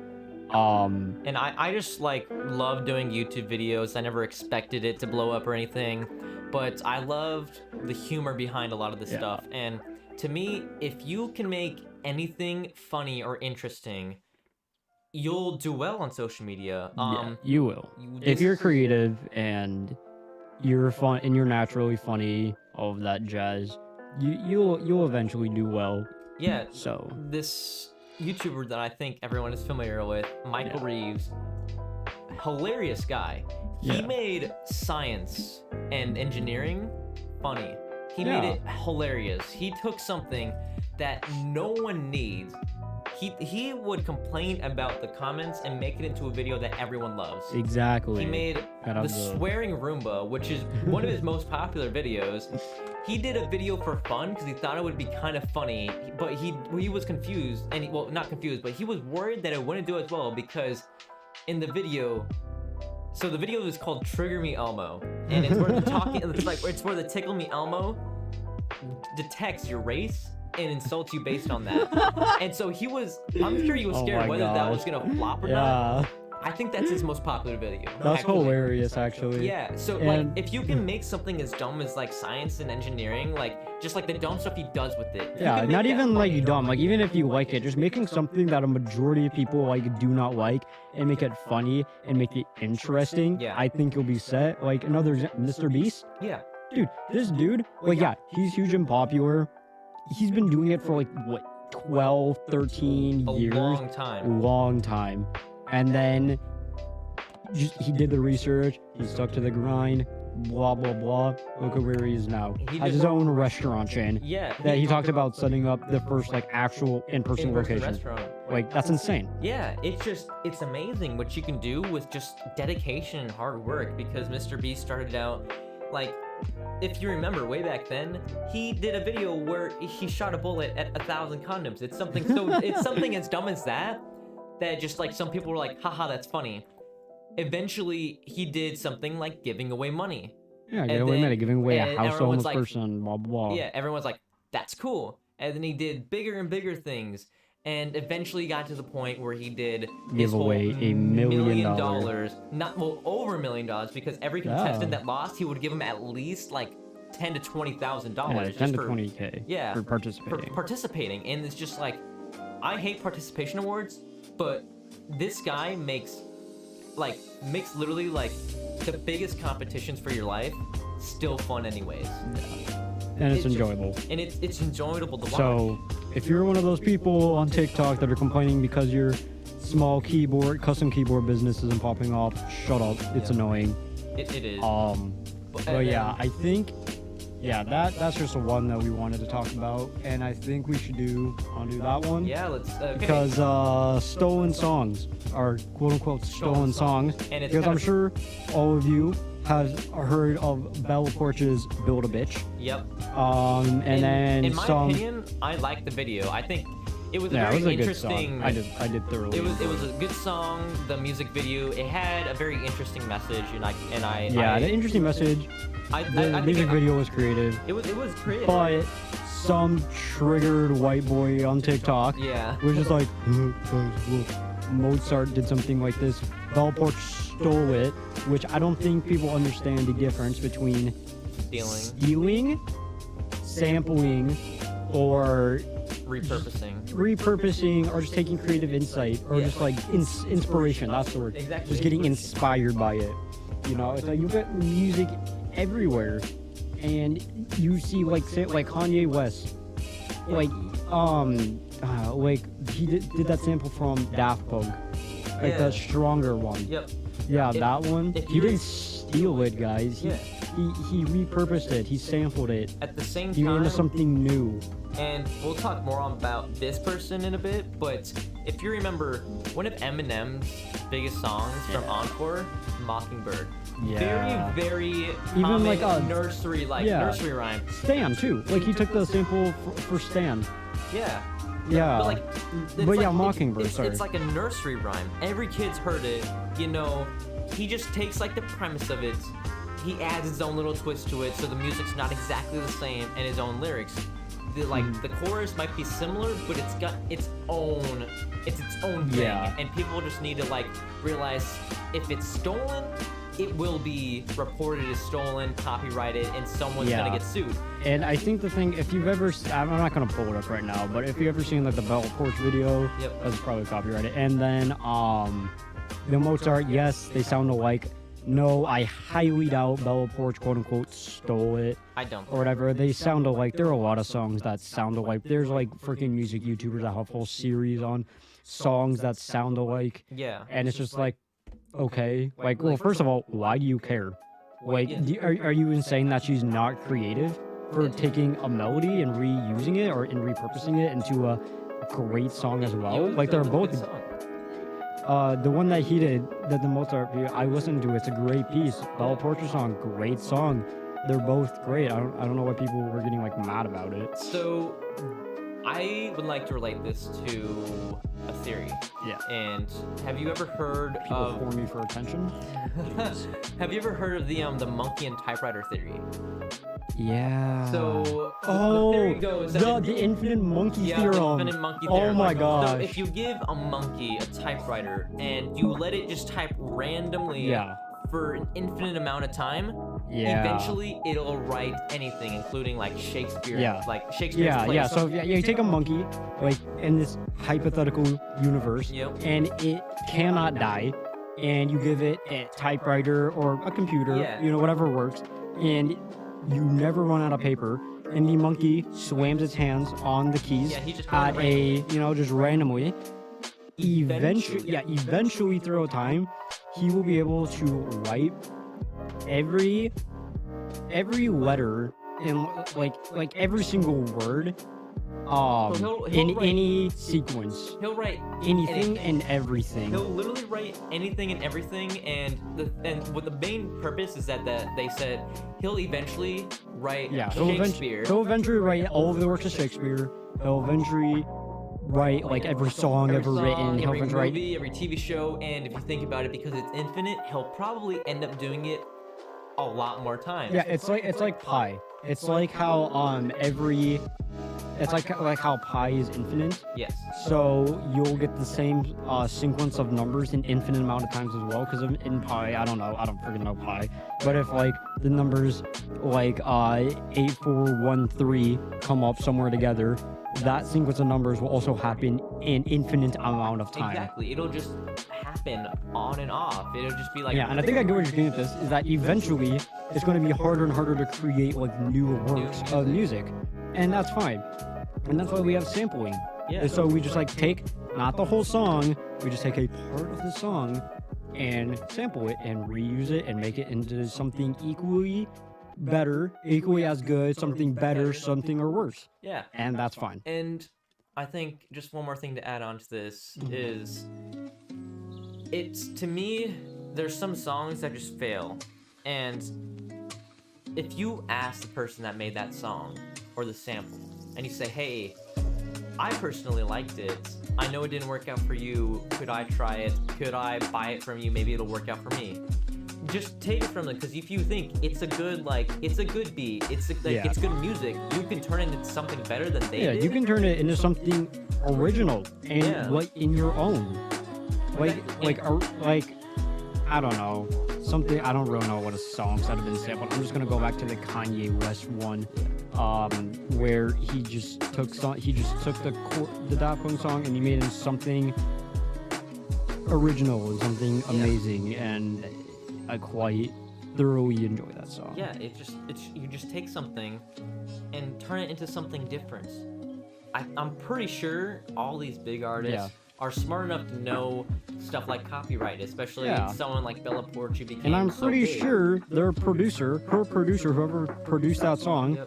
And I just like love doing YouTube videos. I never expected it to blow up or anything, but I loved the humor behind a lot of the Yeah. stuff. And to me, if you can make anything funny or interesting, you'll do well on social media. Yeah, you will. If this- you're creative and you're fun and you're naturally funny, all of that jazz, you'll eventually do well. Yeah, So this YouTuber that I think everyone is familiar with, Michael Reeves, hilarious guy. He Yeah. made science and engineering funny. He Yeah. made it hilarious. He took something that no one needs. He would complain about the comments and make it into a video that everyone loves. exactly. He made Gotta the have the- swearing Roomba, which is one of his most popular videos. He did a video for fun because he thought it would be kind of funny, but he was confused, and well, not confused, but he was worried that it wouldn't do as well because in the video, so the video is called Trigger Me Elmo, and it's where it's where the Tickle Me Elmo detects your race and insults you based on that. And so I'm sure he was Oh scared my whether that was gosh. gonna flop or not. Yeah, I think that's his most popular video. that's actually. hilarious, actually. Yeah, so And- like if you can make something as dumb as like science and engineering, like just like the dumb stuff he does with it. if you Yeah, can make not that even like funny- dumb. Like even if you like it, just making something that a majority of people like do not like and make it funny and make it interesting. Yeah. I think you'll be set. Like another example, Mr. Beast. Yeah. Dude, this dude, like, yeah, he's huge and popular. He's been doing it for like what 12, 13 A years. long time. And then he did the research. He stuck to the grind. Blah blah blah. Look at where he is now. He Has did- his own restaurant chain. Yeah. That he talked about setting up the first like actual in-person location. restaurant. Like that's insane. Yeah, it's amazing what you can do with just dedication and hard work, because Mr. Beast started out like, if you remember way back then, he did a video where he shot a bullet at 1,000 condoms. It's something it's something as dumb as that just like some people were like, haha, that's funny. Eventually he did something like giving away money. Yeah, giving away a house to a homeless like, person, blah blah blah. Yeah, everyone's like, that's cool. And then he did bigger and bigger things, and eventually got to the point where he did Give away $1 million. Not well, over $1 million, because every contestant that lost, he would give him at least like $10,000 to $20,000. Yeah, 10 to 20K. Yeah, for participating. participating, and it's just like, I hate participation awards, but this guy makes literally like the biggest competitions for your life still fun anyways. And it's enjoyable. And it's enjoyable to watch. So, if you're one of those people on TikTok that are complaining because your small custom keyboard business isn't popping off, shut up. It's annoying. It is. But yeah, I think, that's just the one that we wanted to talk about, and I think we should do that one. Yeah, let's. Okay. Because stolen songs are quote unquote stolen songs. And it's because kind I'm of- sure all of you have heard of Bella Porch's "Build a Bitch." Yep. And then in my some. opinion, I like the video. I think it was a Yeah, very it was a good interesting. song. I did thoroughly. It was enjoy a good song. The music video, it had a very interesting message, the interesting message. I The think music video was creative, It was creative. but some triggered white boy on TikTok Yeah. was just like, Mozart did something like this. Bella Porch stole it, which I don't think people understand the difference between stealing, sampling, or repurposing, or just taking creative insight, or just like inspiration. That's the word. Exactly. Just getting inspired by it. You know, it's like you get music everywhere, and you see like Kanye West, like he did that sample from Daft Punk, like the stronger one. Yep. Yeah, that one. if He you're- didn't steal it, guys. He repurposed it. He sampled it. At the same He made time, into something new. and we'll talk more about this person in a bit, but if you remember, one of Eminem's biggest songs from Encore, Mockingbird. Yeah. Very Even common like a nursery rhyme. Stan too. Like he took the sample for Stan. Yeah. Yeah. But like, But yeah, Mockingbird, sorry. It's like a nursery rhyme. Every kid's heard it. You know, he just takes like the premise of it. He adds his own little twist to it, so the music's not exactly the same, and his own lyrics. The chorus might be similar, but it's got its own thing. Yeah. And people just need to like realize if it's stolen, it will be reported as stolen, copyrighted, and someone's gonna get sued. And I think the thing, if you've ever, I'm not gonna pull it up right now, but if you've ever seen like the Bella Porch video, that's probably copyrighted. And then the Mozart, yes, they sound alike. No, I highly doubt Bella Porch quote unquote stole it. I don't. Or whatever. They sound alike. There are a lot of songs that sound alike. There's like freaking music YouTubers that have a whole series on songs that sound alike. Yeah. And it's just like, okay, like, well, first of all, why do you care? Like, are you saying that she's not creative for taking a melody and reusing it, or in repurposing it into a great song as well? Like, they're both. The one that he did, the Mozart video, I listened to. It's a great piece. Bella Porch's song, great song. They're both great. I don't know why people were getting like mad about it. So, I would like to relate this to a theory. Yeah. And have you ever heard People of? horny for attention. Have you ever heard of the monkey and typewriter theory? Yeah. So the theory goes that the infinite monkey the theorem. infinite monkey Oh theorem. my gosh. So if you give a monkey a typewriter and you let it just type randomly for an infinite amount of time, eventually it'll write anything, including like Shakespeare. Like Shakespeare's plays. So you take a monkey, like in this hypothetical universe, and it cannot die, and you give it a typewriter or a computer, whatever works, and you never run out of paper, and the monkey slams its hands on the keys Yeah, he just at randomly. just randomly. Eventually through time, he will be able to write every letter in like every single word he'll in write- any sequence, He'll write anything and everything. He'll literally write anything and everything, and what the main purpose is that they said he'll eventually write Shakespeare. He'll eventually write all of the works of Shakespeare. He'll eventually write like every song ever written. He'll every eventually movie, every TV show, and if you think about it, because it's infinite, he'll probably end up doing it a lot more times. Yeah, it's like pi. It's like how it's like how pi is infinite. Yes. So you'll get the same sequence of numbers an infinite amount of times as well. Because in pi, I don't freaking know pi. But if like the numbers like 8413 come up somewhere together, that sequence of numbers will also happen an infinite amount of time. Exactly. It'll just happen on and off. It'll just be like. Yeah, and I think I get what you're getting at this is that eventually it's going to be harder and harder to create like new works of music, and that's fine. And that's why we have sampling. Yeah. And so we just like take not the whole song, we just take a part of the song and sample it and reuse it and make it into something equally better, equally as good, something better, something or worse. Yeah. And that's fine. And I think just one more thing to add on to this is, it's, to me, there's some songs that just fail. And if you ask the person that made that song or the sample, and you say, hey, I personally liked it. I know it didn't work out for you. Could I try it? Could I buy it from you? Maybe it'll work out for me. Just take it from them, because if you think it's a good beat, it's good music, you can turn it into something better than they did. You can turn it into something original and like in your own. Like I don't know, something. I don't really know what a songs that have been sampled. I'm just gonna go back to the Kanye West one, where he just took the Daft Punk song and he made it something original and something amazing, and I quite thoroughly enjoy that song. Yeah, you just take something and turn it into something different. I'm pretty sure all these big artists are smart enough to know stuff like copyright, especially someone like Bella Porci became. And I'm so pretty big. sure her producer, whoever produced that song,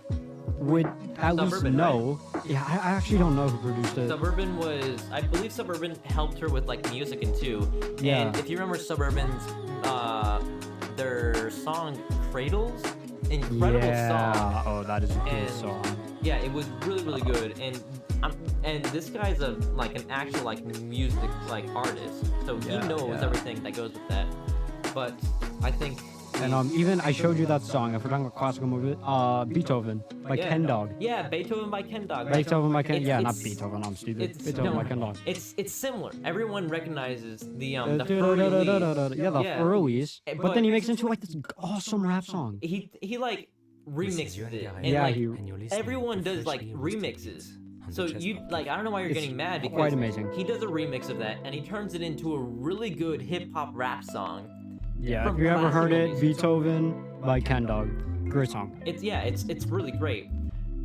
would at least Suburban, know. Right? Yeah, I actually don't know who produced it. I believe Suburban helped her with like music and too. Yeah. And if you remember Suburban's, their song Cradles, incredible song. Oh, that is a good song. Yeah, it was really, really good. And this guy's an actual like music like artist, so he knows everything that goes with that. But I think. And even I showed you that song. If we're talking about classical movie, Beethoven by Ken Dog. Yeah, Beethoven by Ken Dog. Beethoven by Ken. Yeah, not Beethoven. I'm stupid. Beethoven by Ken Dog. It's similar. Everyone recognizes the Furlies. But then he makes it into like this awesome rap song. He like remixes it. And, yeah, everyone does like remixes. So you I don't know why you're getting mad, because quite amazing. He does a remix of that and he turns it into a really good hip hop rap song. Yeah, if you ever heard it, Beethoven by Ken Dog. Great song. It's really great.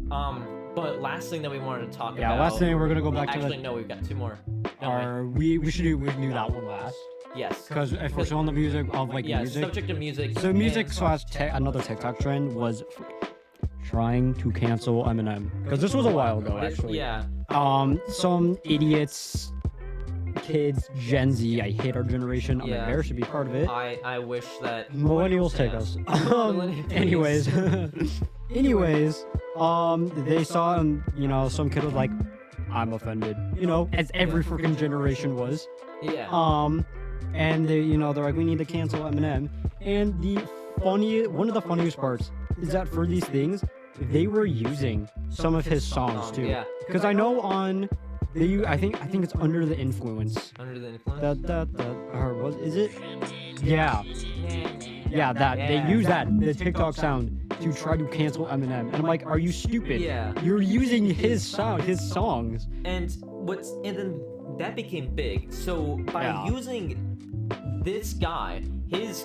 But last thing that we wanted to talk about. Yeah, last thing we're gonna go back to. Actually, no, we've got two more. We should do that one last. Yes. Because if we're still on the music of music. Subject to music. So music / another TikTok trend was trying to cancel Eminem, because this was a while ago actually. Yeah. Some idiots. Kids, Gen Z, I hate our generation. I'm embarrassed to be part of it. I wish that millennials take us. Anyways, they saw some kid was like, I'm offended, as every freaking generation was. Yeah. And they, they're like, we need to cancel Eminem. And one of the funniest parts is that for these things, they were using some of his songs too. Yeah. Because I know on. I think it's Under the Influence. Under the Influence? What is it? Yeah. Yeah, that. They use the TikTok sound to try to cancel Eminem. And I'm like, are you stupid? Yeah. You're using his songs. And then that became big. So by using this guy, his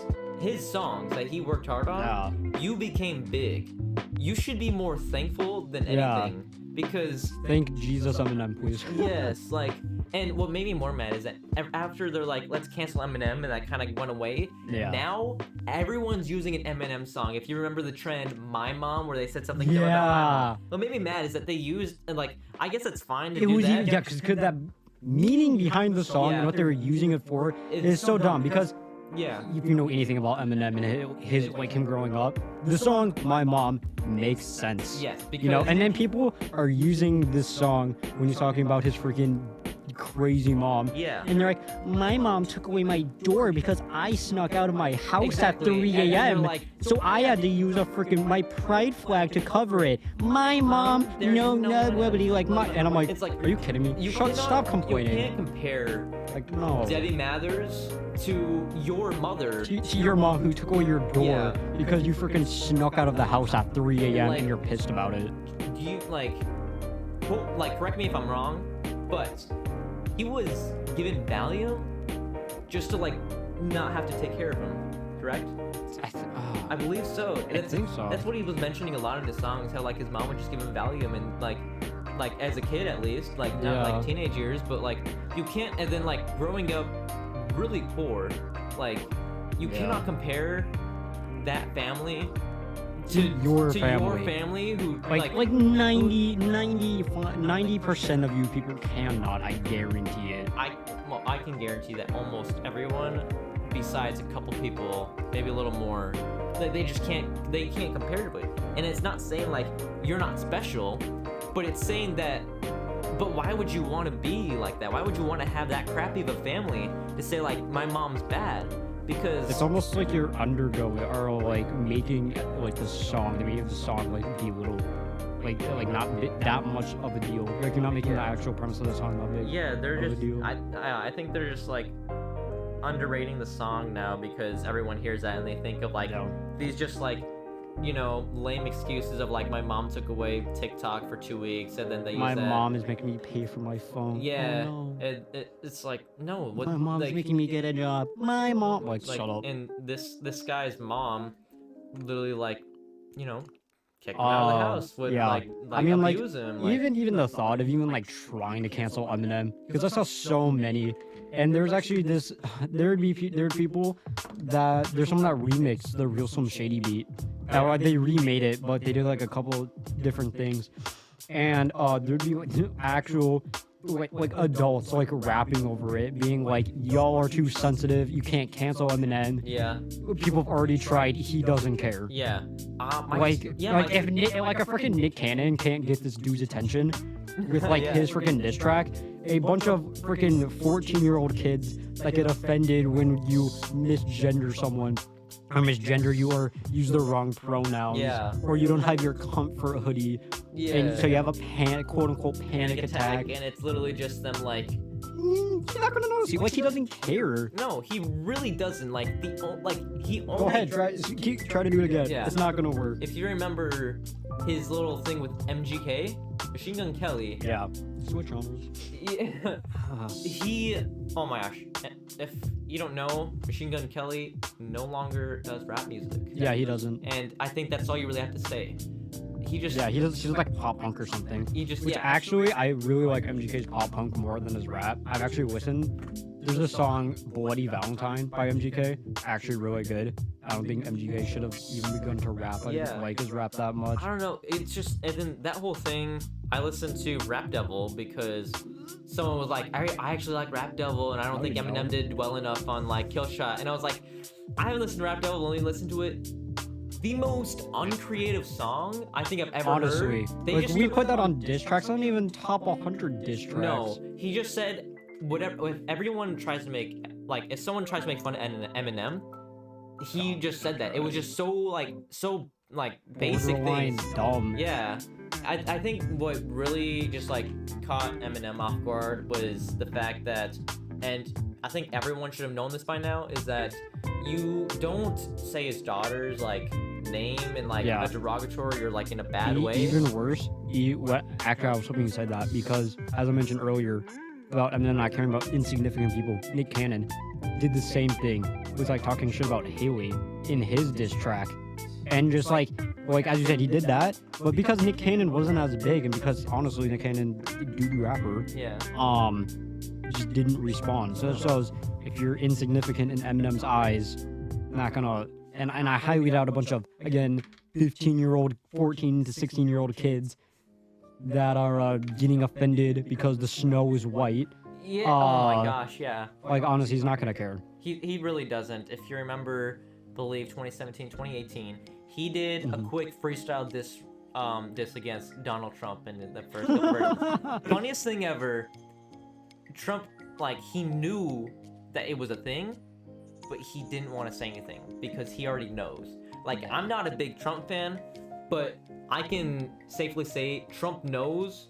songs that he worked hard on, you became big. you should be more thankful than Yeah. anything because Thank Jesus, Eminem, please. yes, like, and what made me more mad is that after they're like, let's cancel Eminem, and that kind of went away. Yeah. Now everyone's using an Eminem song. If you remember the trend, "My Mom," where they said something dumb about my Yeah. mom. What made me mad is that they used, and like, I guess it's fine to It do was that. yeah, because that meaning behind the song Yeah. and what they were using it for It's is so dumb. Because Yeah. if you know anything about Eminem and his like him growing up, the song "My Mom" makes sense. Yes, because You know, and then people are using this song when he's talking about his freaking crazy mom. Yeah. And they're like, my mom took away my door because I snuck out of my house Exactly. at 3 And then they're a.m. like- so I had to use a freaking my pride flag to cover it. My mom, There's no, no no, one- nobody like my. And I'm like, It's like, are you kidding me? You Stop cannot- complaining. You can't compare Like, no. Debbie Mathers to your mother. To your mom who took away your door Yeah. because you freaking snuck out of the house at 3 a.m. Like- and you're pissed about it. Do you correct me if I'm wrong, but he was given Valium just to like not have to take care of him, correct? I believe so. And I think so. That's what he was mentioning a lot in his songs. How like his mom would just give him Valium and like as a kid at least, like not Yeah. like teenage years, but like you can't. And then like growing up really poor, like you Yeah. cannot compare that family To your to family. your family who Like 90% of you people cannot, I guarantee it. I can guarantee that almost everyone, besides a couple people, maybe a little more, they just can't comparatively. And it's not saying like you're not special, but it's saying that. But why would you want to be like that? Why would you want to have that crappy of a family to say like my mom's bad? Because It's almost like you're undergoing or like making like the song, the meaning of the song like be little, like not that much of a deal. Like you're not making the actual premise of the song that big. yeah, they're of a just deal. I think they're just like underrating the song now because everyone hears that and they think of like Yeah. these just like lame excuses of like my mom took away TikTok for 2 weeks and then they My use that. mom is making me pay for my phone. Yeah, Oh, no. it's like no. What, My mom's like, making me get a job. My mom, like, like, shut up. And this guy's mom, literally like, kicked him out of the house. Would yeah. like I mean, like, abuse him. Like, even the thought of even like trying to cancel Eminem, because I saw so many, and there's actually this, there are people that there's someone that remixed the Real Slim Shady beat. They remade it, but they did like a couple different things, and there'd be like actual like adults like rapping over it, being like, y'all are too sensitive, you can't cancel Eminem. yeah, People have already tried, he doesn't care. yeah. Like if a freaking Nick Cannon can't get this dude's attention with like Yeah. his freaking diss track, a bunch of freaking 14-year-old kids that get offended when you misgender someone, or misgender you, or use the wrong pronouns, Yeah. or you don't have your comfort hoodie, Yeah. and so you have a quote unquote panic attack. and it's literally just them like. He's not gonna notice you. Like he doesn't care. No, he really doesn't. Like he only. Go ahead, try to do it again. Yeah. It's not gonna work. If you remember his little thing with MGK, Machine Gun Kelly. Yeah. Switch genres. He, oh my gosh, if you don't know, Machine Gun Kelly no longer does rap music. Yeah, he doesn't. And I think that's all you really have to say. He just, Yeah, he does like pop punk or something. he just, Which yeah. actually, I really like MGK's pop punk more than his rap. I've actually listened. There's a song "Bloody Valentine" by MGK. Actually, really good. I don't think MGK should have even begun to rap. I Yeah. didn't like his rap that much. I don't know. It's just, and then that whole thing, I listened to Rap Devil because someone was like, I actually like Rap Devil, and I don't No, think you Eminem don't. did well enough on like Kill Shot. And I was like, I haven't listened to Rap Devil, only listened to it. The most uncreative song I think I've ever Honestly, heard. They like just we put that on diss tracks. I don't even top 100 diss tracks. No, he just said whatever. If everyone tries to make if someone tries to make fun of Eminem, he just said that. It was just so basic Borderline things. dumb. Yeah, I think what really just like caught Eminem off guard was the fact that, and I think everyone should have known this by now, is that you don't say his daughter's like name in like Yeah. a derogatory or like in a bad way. Even worse, actually, I was hoping you said that because, as I mentioned earlier, about Eminem not caring about insignificant people, Nick Cannon did the same thing with like talking shit about Haley in his diss track, and just like as you said, he did that. But because Nick Cannon wasn't as big, and because honestly Nick Cannon, doo-doo rapper, Yeah. just didn't respond. So it shows if you're insignificant in Eminem's eyes, not gonna. And I highly doubt a bunch of, again, 15-year-old, 14 to 16-year-old kids that are getting offended because the snow is white. Yeah. Oh my gosh. Yeah. Like, honestly, he's not gonna care. He really doesn't. If you remember, believe 2017, 2018, he did a quick freestyle diss against Donald Trump in the first version. Funniest thing ever. Trump, like, he knew that it was a thing, but he didn't want to say anything because he already knows. Like, I'm not a big Trump fan, but I can safely say Trump knows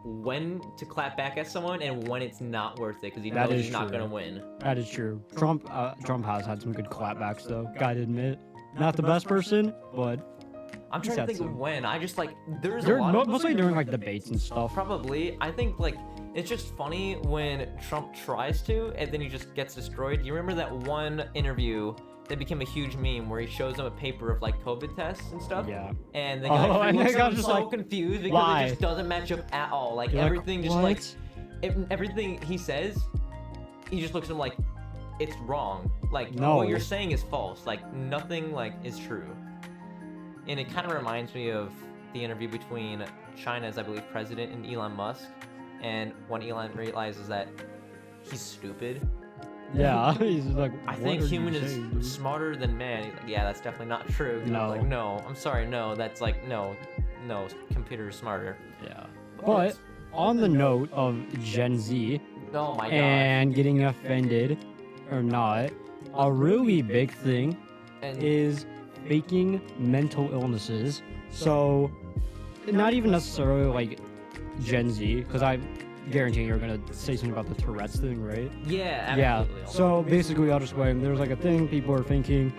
when to clap back at someone and when it's not worth it because he knows he's not gonna win. That is true. Trump has had some good clapbacks though. Gotta admit, not the best person, but I'm trying to think of when. I just like there's a they're lot of mostly during like debates and stuff. Probably. I think like it's just funny when Trump tries to and then he just gets destroyed. You remember that one interview that became a huge meme where he shows them a paper of like COVID tests and stuff? Yeah. And the guy and looks the guy's so just like, confused because why? it just doesn't match up at all. Like You're everything just what? like everything he says, he just looks at him like it's wrong. Like No. what you're saying is false. Like nothing like is true. And it kind of reminds me of the interview between China's, I believe, president and Elon Musk. And when Elon realizes that he's stupid, Yeah, he's like, I what think are you human saying, dude? is smarter than man. He's like, yeah, that's definitely not true. And I was No. like, no, I'm sorry, no, that's like, no, computer is smarter. Yeah. But on the note of Gen Z Oh my god. and getting offended or not, a really big thing And is faking mental illnesses. So, not even necessarily like Gen Z, because I guarantee you're gonna say something about the Tourette's thing, right? yeah, Yeah. absolutely. So basically, I'll just explain. There's like a thing people are thinking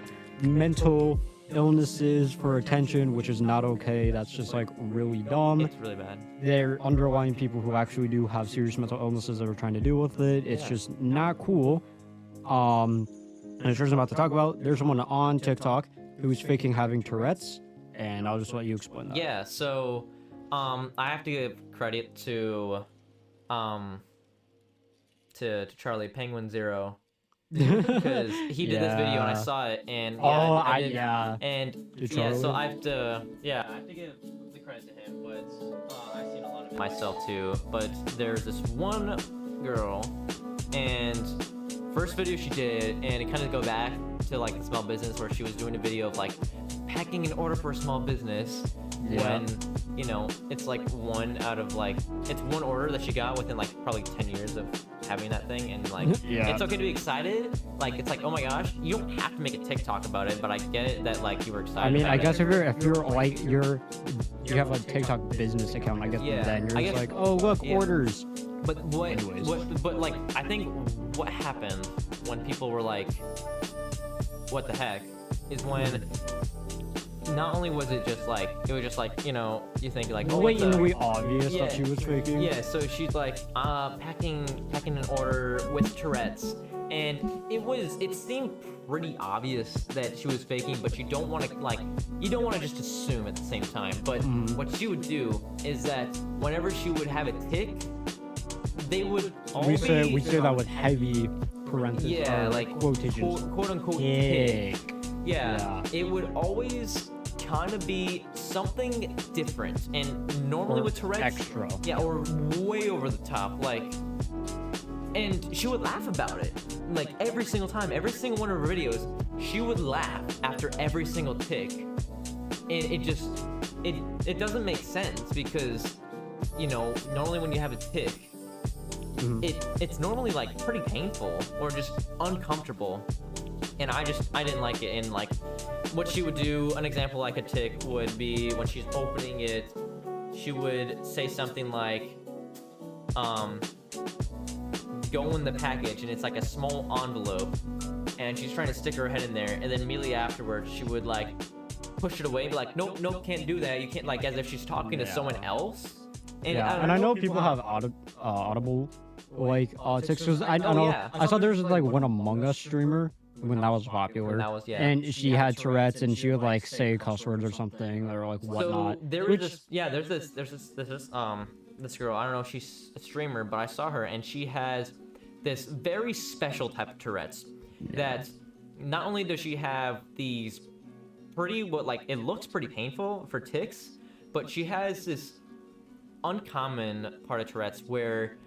mental illnesses for attention, which is not okay. That's just like really dumb. It's really bad. They're underlying people who actually do have serious mental illnesses that are trying to deal with it. It's Yeah. just not cool. And as I'm about to talk about, there's someone on TikTok who's faking having Tourette's, and I'll just let you explain that. Yeah, so I have to give credit to Charlie Penguin Zero because he did this video and I Yeah. saw it and Oh, I did, yeah. and Did yeah, so Charlie? I have to give the credit to him, but I've seen a lot of it myself too. But there's this one girl, and first video she did, and it kind of go back to like the small business where she was doing a video of like packing an order for a small business Yeah. when you know it's like one out of like it's one order that she got within like probably 10 years of having that thing, and like Yeah. it's okay to be excited. Like it's like, oh my gosh, you don't have to make a TikTok about it, but I get it that like you were excited. I mean, about I it. guess if you're like you have a TikTok business account, I guess Yeah, then you're I just guess- like, oh look, yeah. orders. But Anyways. but like I think what happened when people were like, what the heck, is when not only was it just like it was just like, you know, you think like, oh, what the- Blatantly obvious Yeah. that she was faking. Yeah, so she's like packing an order with Tourette's, and it seemed pretty obvious that she was faking, but you don't want to just assume at the same time. But what she would do is that whenever she would have a tick, they would all We be say that with heavy parentheses. yeah, or like quotations. quote unquote tick. Tick. Yeah, Yeah. it would always kind of be something different, and normally Or with Tourette's, extra. yeah, or way over the top, like, and she would laugh about it, like every single time, every single one of her videos, she would laugh after every single tick, and it doesn't make sense because, you know, normally when you have a tick, it's normally like pretty painful or just uncomfortable. And I didn't like it. And like what she would do, an example like a tick would be when she's opening it, she would say something like, go in the package, and it's like a small envelope, and she's trying to stick her head in there, and then immediately afterwards she would like push it away, be like, nope, can't do that, you can't, like as if she's talking to Yeah. someone else. And Yeah, and I know people have audible like ticks. 'Cause I know yeah. I saw there's like one Among Us streamer when that was popular. When that was- yeah. And she had Tourette's, and she would like say cuss words or something, or like whatnot. So there was this, yeah, there's this girl. I don't know if she's a streamer, but I saw her, and she has this very special type of Tourette's. That not only does she have these it looks pretty painful for tics, but she has this uncommon part of Tourette's where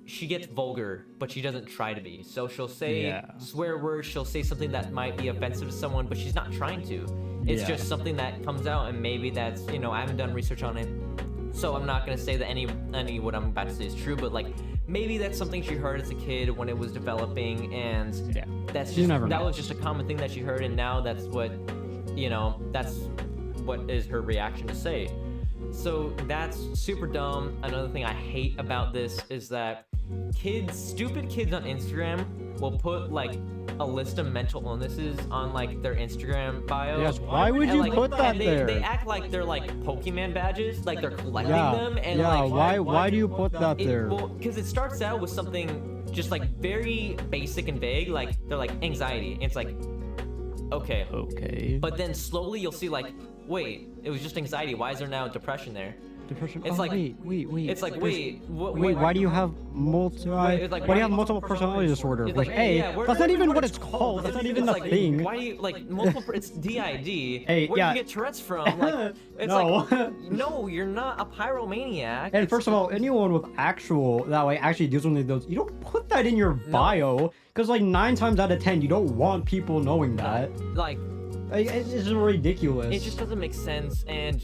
she gets vulgar, but she doesn't try to be. So she'll say swear words, she'll say something that might be offensive to someone, but she's not trying to. It's just something that comes out, and maybe that's, I haven't done research on it, so I'm not gonna say that any what I'm about to say is true, but like maybe that's something she heard as a kid when it was developing, and that's just that was just a common thing that she heard, and now that's what that's what is her reaction to say. So that's super dumb. Another thing I hate about this is that stupid kids on Instagram will put like a list of mental illnesses on like their Instagram bio. Yes, why would you put that there? They act like they're like Pokemon badges, like they're collecting them. And why do you put that there? Well, because it starts out with something just like very basic and vague, like they're like anxiety. And it's like, okay. But then slowly you'll see like, wait, it was just anxiety. Why is there now depression there? Depression. It's like wait. It's like wait. Why do you have why do you have multiple personality disorder? Which that's not even what it's called. That's not even a thing. Why do you like multiple? It's DID. Hey, where do you get Tourette's from? Like, it's like, no, you're not a pyromaniac. And first of all, anyone with actually deals with those, you don't put that in your bio, because like 9 times out of 10, you don't want people knowing that. Like, it's just ridiculous. It just doesn't make sense, and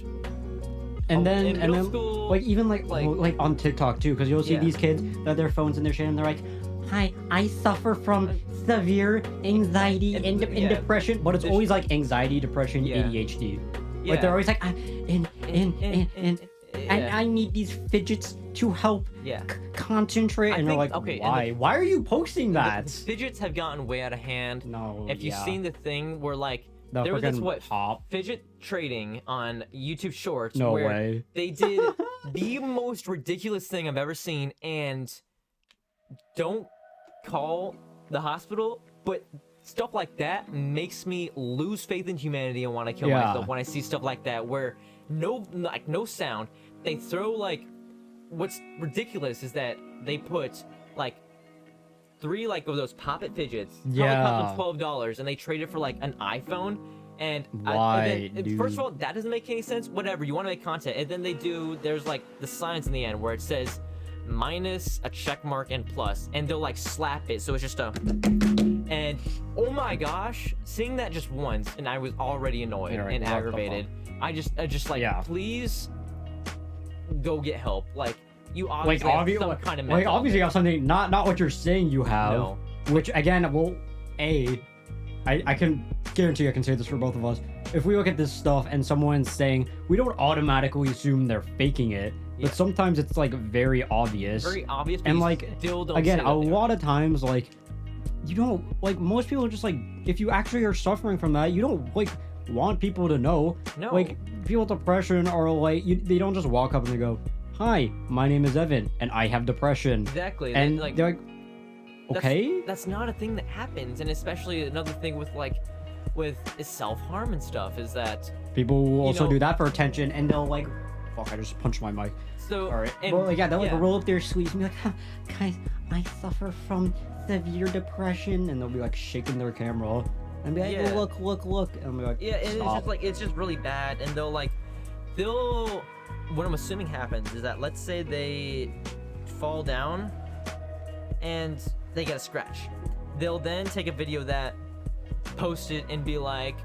then school, like even like on TikTok too, because you'll see these kids that have their phones in their shit, and they're like, "Hi, I suffer from severe anxiety and depression," but it's always like anxiety, depression, ADHD. Like they're always like, and I need these fidgets to help concentrate. And they're like, why? Why are you posting that? The fidgets have gotten way out of hand. No. If you've seen the thing where like there was this fidget trading on YouTube Shorts where they did the most ridiculous thing I've ever seen, and don't call the hospital, but stuff like that makes me lose faith in humanity and want to kill myself when I see stuff like that where no sound. They throw like, what's ridiculous is that they put like 3 like of those pop-it fidgets. Probably cost them $12, and they trade it for like an iPhone. And first of all, that doesn't make any sense. Whatever, you want to make content, and then there's like the signs in the end where it says minus a check mark and plus, and they'll like slap it, so it's just a. And oh my gosh, seeing that just once, and I was already annoyed and aggravated. I just like, please go get help. Like, you obviously have some kind of mental obviously you have something, not what you're saying you have. No. Which again, I can guarantee I can say this for both of us. If we look at this stuff and someone's saying, we don't automatically assume they're faking it, but sometimes it's like very obvious. Very obvious. And like, still don't again, a lot of times, like, you don't, like, most people are just like, if you actually are suffering from that, you don't like want people to know. No. Like, people with depression are like, they don't just walk up and they go, "Hi, my name is Evan, and I have depression." Exactly. And they're like, okay. That's not a thing that happens, and especially another thing with self-harm and stuff is that people will also do that for attention, and they'll like, fuck, I just punched my mic. So, all right. They'll like roll up their sleeves and be like, "Guys, I suffer from severe depression," and they'll be like shaking their camera and be like, look, and I'll be like, it's just really bad, and what I'm assuming happens is that, let's say they fall down and they get a scratch. They'll then take a video of that, post it, and be like,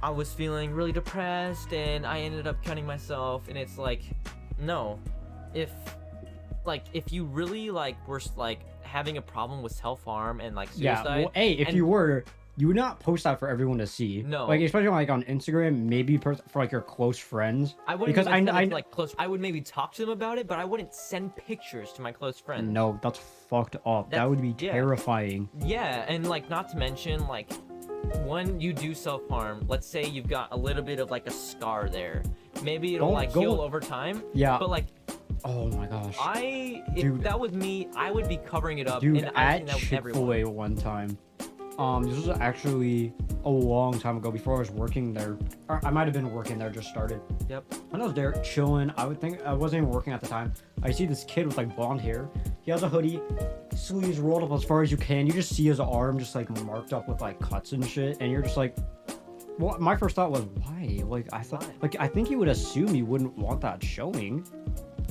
"I was feeling really depressed and I ended up cutting myself." And it's like, no. If you really were having a problem with self-harm and suicide, if you would not post that for everyone to see. No. Like, especially on Instagram, maybe for your close friends. I wouldn't, because I would maybe talk to them about it, but I wouldn't send pictures to my close friends. No, that's fucked up. That would be terrifying. Yeah, and not to mention when you do self-harm, let's say you've got a little bit of a scar there. Maybe it'll heal over time. Yeah. But oh my gosh. If that was me, I would be covering it up. Dude, and at Chick-fil-A one time, This was actually a long time ago before I was working there. Or I might have been working there, just started. Yep. When I was there chilling, I would think I wasn't even working at the time. I see this kid with like blonde hair. He has a hoodie, sleeves rolled up as far as you can. You just see his arm just like marked up with like cuts and shit, and you're just like, well, my first thought was, why? Like, I thought, like, I think you would assume you wouldn't want that showing.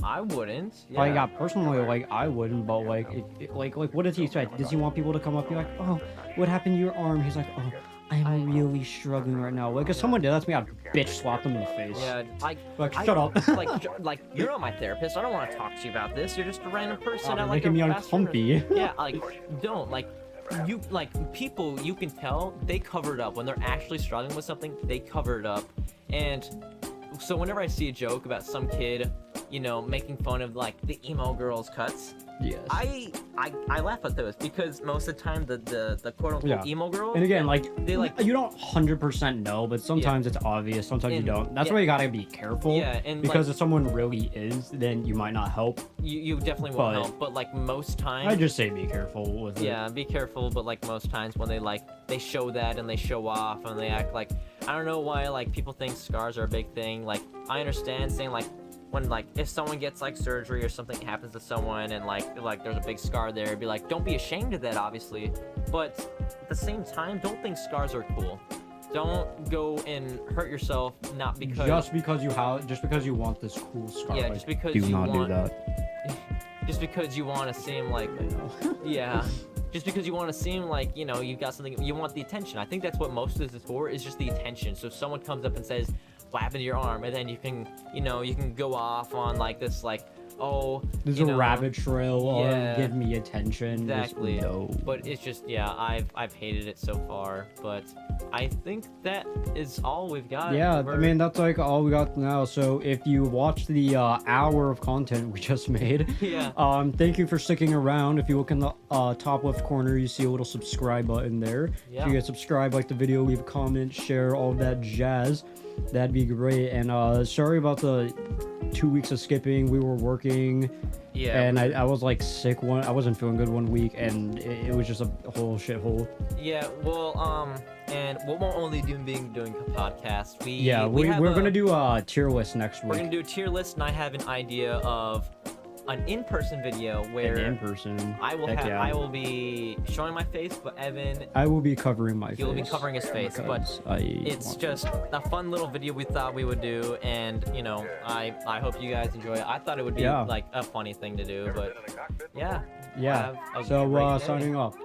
I wouldn't. Yeah. Like, yeah, personally, like, I wouldn't, but like, like, what does he expect? Does he want people to come up and be like, oh, what happened to your arm? He's like, oh, I'm really struggling right now. Like, if someone did that to me, I'd bitch slap them in the face. Yeah, Like, shut up. like you're not my therapist. I don't want to talk to you about this. You're just a random person. You're I like making me a fast uncomfy. Yeah, like don't like. You like people you can tell they cover it up when they're actually struggling with something. They cover it up, and so whenever I see a joke about some kid, you know, making fun of like the emo girl's cuts, Yes. I laugh at those because most of the time the quote unquote emo girls, And again, like, they like you don't 100% know, but sometimes it's obvious, sometimes you And- don't. That's yeah. why you gotta be careful. Yeah, and because like, if someone really is, then you might not help. you definitely won't but- help. But like most times, I just say be careful with it. yeah, be careful. But like most times when they show that and they show off and they act like, I don't know why like people think scars are a big thing. Like I understand saying like when like if someone gets like surgery or something happens to someone and like there's a big scar there, be like, don't be ashamed of that, obviously. But at the same time, don't think scars are cool. Don't go and hurt yourself not because just because you want this cool scar. yeah, like, just because do you not want do that. just because you want to seem like I know. yeah. Just because you want to seem like, you know, you've got something, you want the attention. I think that's what most of this is for, is just the attention. So if someone comes up and says, what happened to your arm? And then you can, you know, you can go off on like this, like, oh, There's you a know, rabbit trail yeah, or give me attention. Just exactly. no. But it's just, yeah, I've hated it so far. But I think that is all we've got. Yeah, I We're- mean, that's like all we got now. So if you watched the hour of content we just made, Yeah. thank you for sticking around. If you look in the top left corner, you see a little subscribe button there. Yeah. If you guys subscribe, like the video, leave a comment, share, all that jazz. That'd be great. And sorry about the 2 weeks of skipping. We were working. Yeah. And I was like sick I wasn't feeling good one week, and it was just a whole shithole. Yeah, well, and we won't only doing a podcast. We're gonna do a tier list next We're week. gonna do a tier list, and I have an idea of an in-person video where in person. I will Heck yeah. I will be showing my face, but Evan, I will be covering my face. he will be covering his face. But because it's want just a fun little video we thought we would do, and you know, I hope you guys enjoy it. I thought it would be Yeah. like a funny thing to do, but yeah. Yeah. Have a So great day. signing off.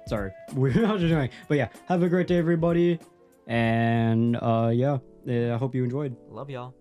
Sorry, we're not just doing. But yeah, have a great day, everybody. And yeah, I hope you enjoyed. Love y'all.